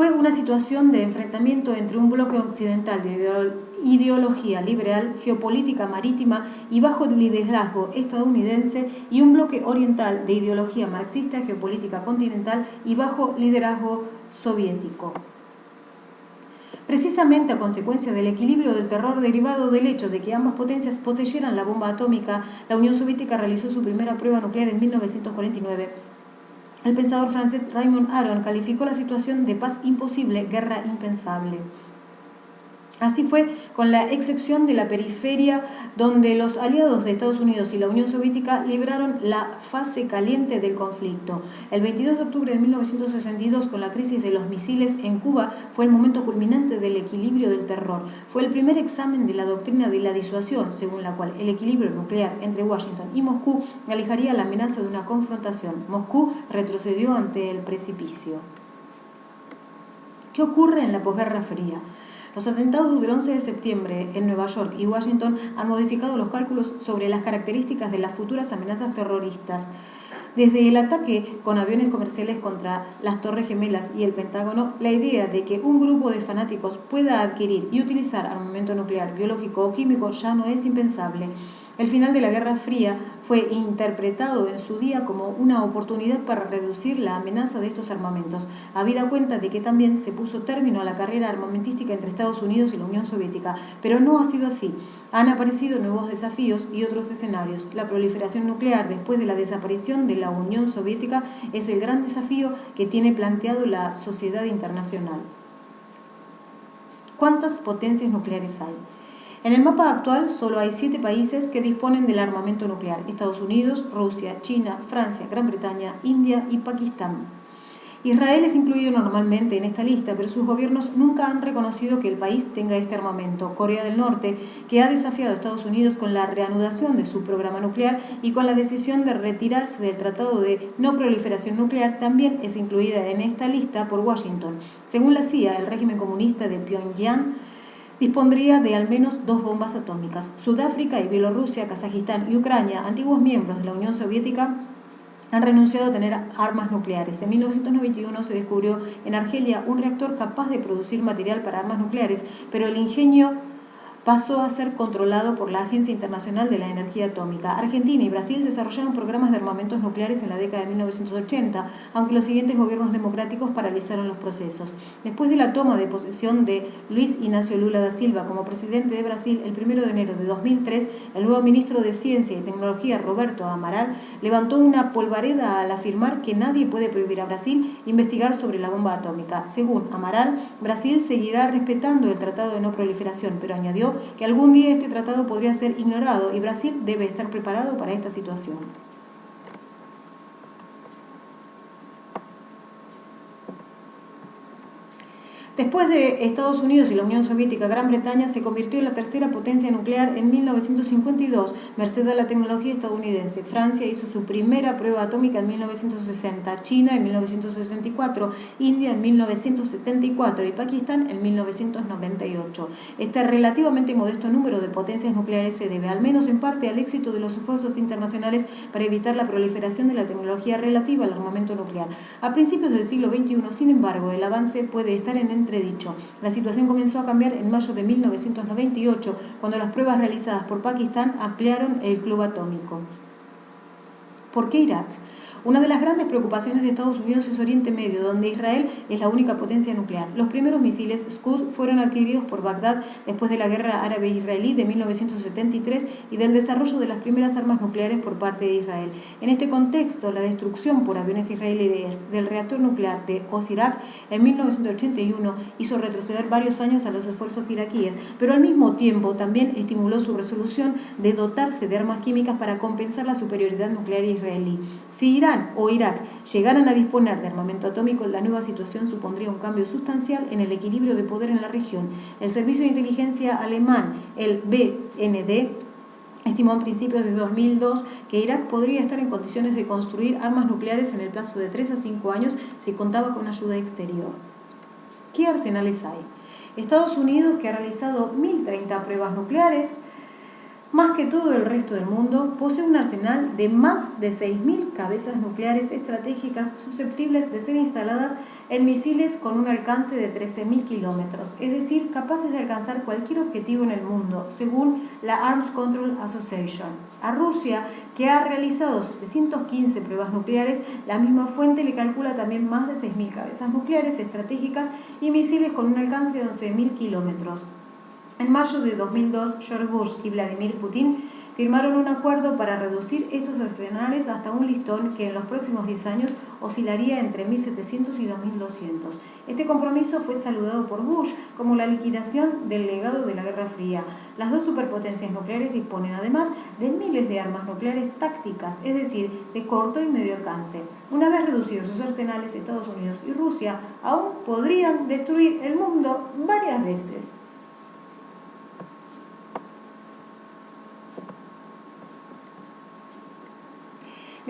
Fue una situación de enfrentamiento entre un bloque occidental de ideología liberal, geopolítica marítima y bajo liderazgo estadounidense y un bloque oriental de ideología marxista, geopolítica continental y bajo liderazgo soviético. Precisamente a consecuencia del equilibrio del terror derivado del hecho de que ambas potencias poseyeran la bomba atómica, la Unión Soviética realizó su primera prueba nuclear en 1949. El pensador francés Raymond Aron calificó la situación de paz imposible, guerra impensable. Así fue con la excepción de la periferia, donde los aliados de Estados Unidos y la Unión Soviética libraron la fase caliente del conflicto. El 22 de octubre de 1962, con la crisis de los misiles en Cuba, fue el momento culminante del equilibrio del terror. Fue el primer examen de la doctrina de la disuasión, según la cual el equilibrio nuclear entre Washington y Moscú alejaría la amenaza de una confrontación. Moscú retrocedió ante el precipicio. ¿Qué ocurre en la posguerra fría? Los atentados del 11 de septiembre en Nueva York y Washington han modificado los cálculos sobre las características de las futuras amenazas terroristas. Desde el ataque con aviones comerciales contra las Torres Gemelas y el Pentágono, la idea de que un grupo de fanáticos pueda adquirir y utilizar armamento nuclear, biológico o químico ya no es impensable. El final de la Guerra Fría fue interpretado en su día como una oportunidad para reducir la amenaza de estos armamentos, habida cuenta de que también se puso término a la carrera armamentística entre Estados Unidos y la Unión Soviética. Pero no ha sido así. Han aparecido nuevos desafíos y otros escenarios. La proliferación nuclear después de la desaparición de la Unión Soviética es el gran desafío que tiene planteado la sociedad internacional. ¿Cuántas potencias nucleares hay? En el mapa actual solo hay 7 países que disponen del armamento nuclear: Estados Unidos, Rusia, China, Francia, Gran Bretaña, India y Pakistán. Israel es incluido normalmente en esta lista, pero sus gobiernos nunca han reconocido que el país tenga este armamento. Corea del Norte, que ha desafiado a Estados Unidos con la reanudación de su programa nuclear y con la decisión de retirarse del Tratado de No Proliferación Nuclear, también es incluida en esta lista por Washington. Según la CIA, el régimen comunista de Pyongyang dispondría de al menos 2 bombas atómicas. Sudáfrica y Bielorrusia, Kazajistán y Ucrania, antiguos miembros de la Unión Soviética, han renunciado a tener armas nucleares. En 1991 se descubrió en Argelia un reactor capaz de producir material para armas nucleares, pero el ingenio pasó a ser controlado por la Agencia Internacional de la Energía Atómica. Argentina y Brasil desarrollaron programas de armamentos nucleares en la década de 1980, aunque los siguientes gobiernos democráticos paralizaron los procesos. Después de la toma de posesión de Luiz Inácio Lula da Silva como presidente de Brasil el 1 de enero de 2003, el nuevo ministro de Ciencia y Tecnología, Roberto Amaral, levantó una polvareda al afirmar que nadie puede prohibir a Brasil investigar sobre la bomba atómica. Según Amaral, Brasil seguirá respetando el Tratado de No Proliferación, pero añadió que algún día este tratado podría ser ignorado y Brasil debe estar preparado para esta situación. Después de Estados Unidos y la Unión Soviética, Gran Bretaña se convirtió en la tercera potencia nuclear en 1952, merced a la tecnología estadounidense. Francia hizo su primera prueba atómica en 1960, China en 1964, India en 1974 y Pakistán en 1998. Este relativamente modesto número de potencias nucleares se debe, al menos en parte, al éxito de los esfuerzos internacionales para evitar la proliferación de la tecnología relativa al armamento nuclear. A principios del siglo XXI, sin embargo, el avance puede estar en entredicho. La situación comenzó a cambiar en mayo de 1998, cuando las pruebas realizadas por Pakistán ampliaron el club atómico. ¿Por qué Irak? Una de las grandes preocupaciones de Estados Unidos es Oriente Medio, donde Israel es la única potencia nuclear. Los primeros misiles Scud fueron adquiridos por Bagdad después de la guerra árabe-israelí de 1973 y del desarrollo de las primeras armas nucleares por parte de Israel. En este contexto, la destrucción por aviones israelíes del reactor nuclear de Osirak en 1981 hizo retroceder varios años a los esfuerzos iraquíes, pero al mismo tiempo también estimuló su resolución de dotarse de armas químicas para compensar la superioridad nuclear israelí. Si Irán o Irak llegaran a disponer de armamento atómico, la nueva situación supondría un cambio sustancial en el equilibrio de poder en la región. El servicio de inteligencia alemán, el BND, estimó en principios de 2002 que Irak podría estar en condiciones de construir armas nucleares en el plazo de 3 a 5 años si contaba con ayuda exterior. ¿Qué arsenales hay? Estados Unidos, que ha realizado 1030 pruebas nucleares, más que todo el resto del mundo, posee un arsenal de más de 6.000 cabezas nucleares estratégicas susceptibles de ser instaladas en misiles con un alcance de 13.000 kilómetros, es decir, capaces de alcanzar cualquier objetivo en el mundo, según la Arms Control Association. A Rusia, que ha realizado 715 pruebas nucleares, la misma fuente le calcula también más de 6.000 cabezas nucleares estratégicas y misiles con un alcance de 11.000 kilómetros. En mayo de 2002, George Bush y Vladimir Putin firmaron un acuerdo para reducir estos arsenales hasta un listón que en los próximos 10 años oscilaría entre 1.700 y 2.200. Este compromiso fue saludado por Bush como la liquidación del legado de la Guerra Fría. Las dos superpotencias nucleares disponen además de miles de armas nucleares tácticas, es decir, de corto y medio alcance. Una vez reducidos sus arsenales, Estados Unidos y Rusia aún podrían destruir el mundo varias veces.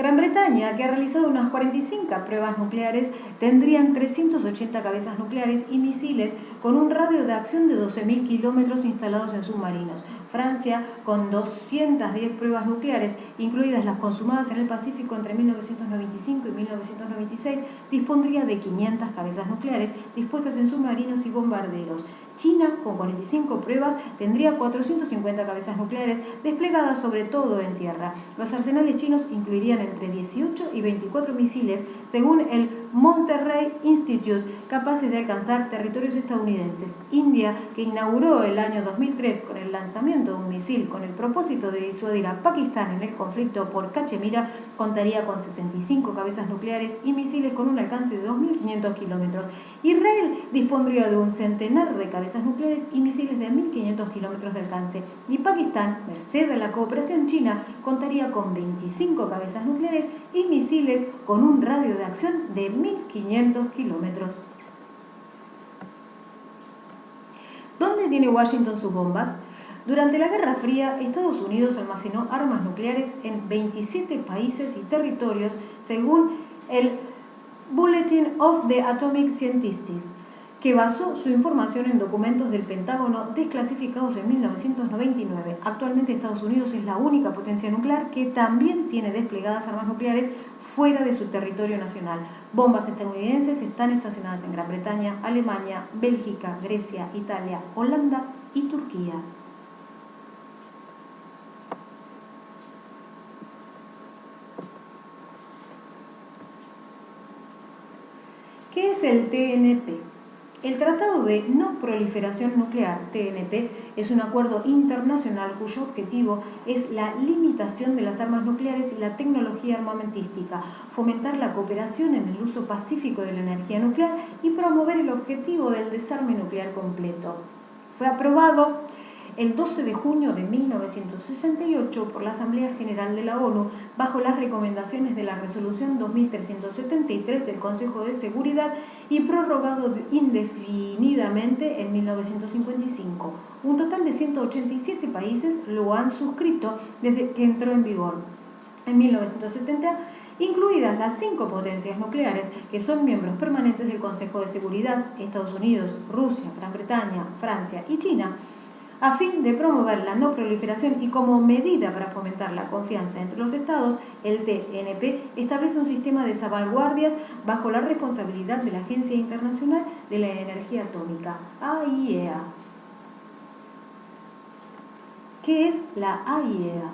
Gran Bretaña, que ha realizado unas 45 pruebas nucleares, tendrían 380 cabezas nucleares y misiles con un radio de acción de 12.000 kilómetros instalados en submarinos. Francia, con 210 pruebas nucleares, incluidas las consumadas en el Pacífico entre 1995 y 1996, dispondría de 500 cabezas nucleares dispuestas en submarinos y bombarderos. China, con 45 pruebas, tendría 450 cabezas nucleares desplegadas sobre todo en tierra. Los arsenales chinos incluirían entre 18 y 24 misiles, según el Monterrey Institute, capaces de alcanzar territorios estadounidenses. India, que inauguró el año 2003 con el lanzamiento de un misil con el propósito de disuadir a Pakistán en el conflicto por Cachemira, contaría con 65 cabezas nucleares y misiles con un alcance de 2.500 kilómetros. Israel dispondría de un centenar de cabezas nucleares y misiles de 1.500 kilómetros de alcance. Y Pakistán, merced a la cooperación china, contaría con 25 cabezas nucleares y misiles con un radio de acción de 1.500 kilómetros. ¿Dónde tiene Washington sus bombas? Durante la Guerra Fría, Estados Unidos almacenó armas nucleares en 27 países y territorios, según el Bulletin of the Atomic Scientists, que basó su información en documentos del Pentágono desclasificados en 1999. Actualmente Estados Unidos es la única potencia nuclear que también tiene desplegadas armas nucleares fuera de su territorio nacional. Bombas estadounidenses están estacionadas en Gran Bretaña, Alemania, Bélgica, Grecia, Italia, Holanda y Turquía. ¿Qué es el TNP? El Tratado de No Proliferación Nuclear, TNP, es un acuerdo internacional cuyo objetivo es la limitación de las armas nucleares y la tecnología armamentística, fomentar la cooperación en el uso pacífico de la energía nuclear y promover el objetivo del desarme nuclear completo. Fue aprobado el 12 de junio de 1968 por la Asamblea General de la ONU bajo las recomendaciones de la Resolución 2373 del Consejo de Seguridad y prorrogado indefinidamente en 1955. Un total de 187 países lo han suscrito desde que entró en vigor. En 1970, incluidas las 5 potencias nucleares que son miembros permanentes del Consejo de Seguridad, Estados Unidos, Rusia, Gran Bretaña, Francia y China, a fin de promover la no proliferación y como medida para fomentar la confianza entre los estados, el TNP establece un sistema de salvaguardias bajo la responsabilidad de la Agencia Internacional de la Energía Atómica, AIEA. ¿Qué es la AIEA?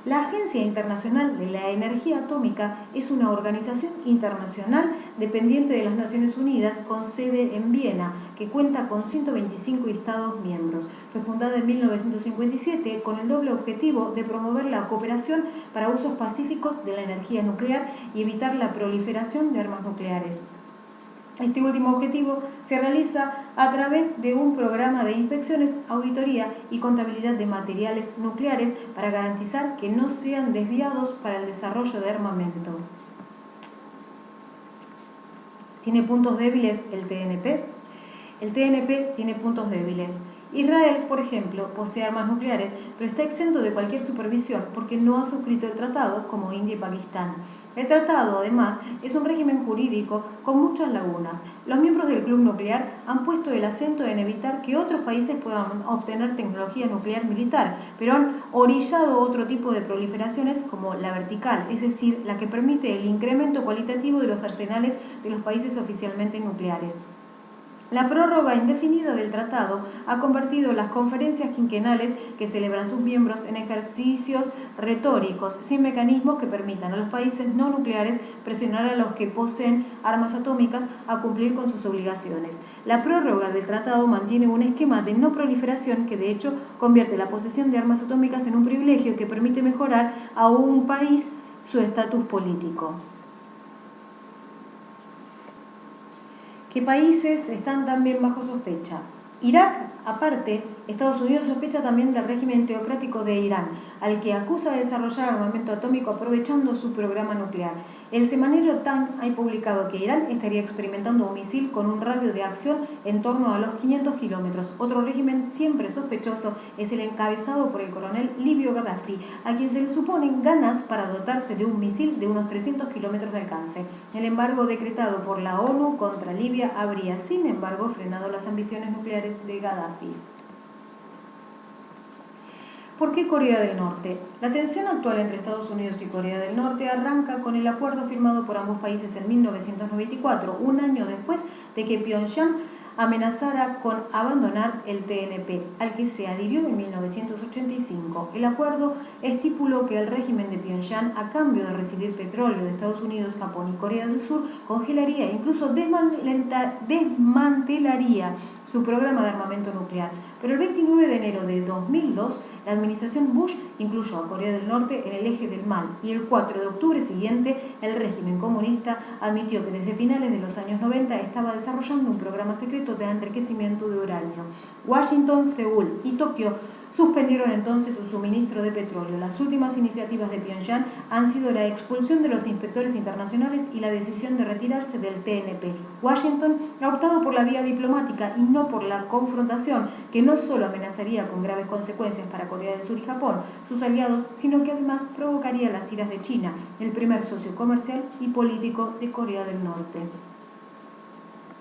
La Agencia Internacional de la Energía Atómica es una organización internacional dependiente de las Naciones Unidas con sede en Viena, que cuenta con 125 estados miembros. Fue fundada en 1957 con el doble objetivo de promover la cooperación para usos pacíficos de la energía nuclear y evitar la proliferación de armas nucleares. Este último objetivo se realiza a través de un programa de inspecciones, auditoría y contabilidad de materiales nucleares para garantizar que no sean desviados para el desarrollo de armamento. ¿Tiene puntos débiles el TNP? El TNP tiene puntos débiles. Israel, por ejemplo, posee armas nucleares, pero está exento de cualquier supervisión porque no ha suscrito el tratado, como India y Pakistán. El tratado, además, es un régimen jurídico con muchas lagunas. Los miembros del club nuclear han puesto el acento en evitar que otros países puedan obtener tecnología nuclear militar, pero han orillado otro tipo de proliferaciones como la vertical, es decir, la que permite el incremento cualitativo de los arsenales de los países oficialmente nucleares. La prórroga indefinida del tratado ha convertido las conferencias quinquenales que celebran sus miembros en ejercicios retóricos, sin mecanismos que permitan a los países no nucleares presionar a los que poseen armas atómicas a cumplir con sus obligaciones. La prórroga del tratado mantiene un esquema de no proliferación que de hecho convierte la posesión de armas atómicas en un privilegio que permite mejorar a un país su estatus político. ¿Qué países están también bajo sospecha? Irak, aparte, Estados Unidos sospecha también del régimen teocrático de Irán, al que acusa de desarrollar armamento atómico aprovechando su programa nuclear. El semanario Time ha publicado que Irán estaría experimentando un misil con un radio de acción en torno a los 500 kilómetros. Otro régimen siempre sospechoso es el encabezado por el coronel Libio Gaddafi, a quien se le suponen ganas para dotarse de un misil de unos 300 kilómetros de alcance. El embargo decretado por la ONU contra Libia habría, sin embargo, frenado las ambiciones nucleares de Gaddafi. ¿Por qué Corea del Norte? La tensión actual entre Estados Unidos y Corea del Norte arranca con el acuerdo firmado por ambos países en 1994, un año después de que Pyongyang amenazara con abandonar el TNP, al que se adhirió en 1985. El acuerdo estipuló que el régimen de Pyongyang, a cambio de recibir petróleo de Estados Unidos, Japón y Corea del Sur, congelaría e incluso desmantelaría su programa de armamento nuclear. Pero el 29 de enero de 2002, la administración Bush incluyó a Corea del Norte en el eje del mal y el 4 de octubre siguiente el régimen comunista admitió que desde finales de los años 90 estaba desarrollando un programa secreto de enriquecimiento de uranio. Washington, Seúl y Tokio suspendieron entonces su suministro de petróleo. Las últimas iniciativas de Pyongyang han sido la expulsión de los inspectores internacionales y la decisión de retirarse del TNP. Washington ha optado por la vía diplomática y no por la confrontación, que no solo amenazaría con graves consecuencias para Corea del Sur y Japón, sus aliados, sino que además provocaría las iras de China, el primer socio comercial y político de Corea del Norte.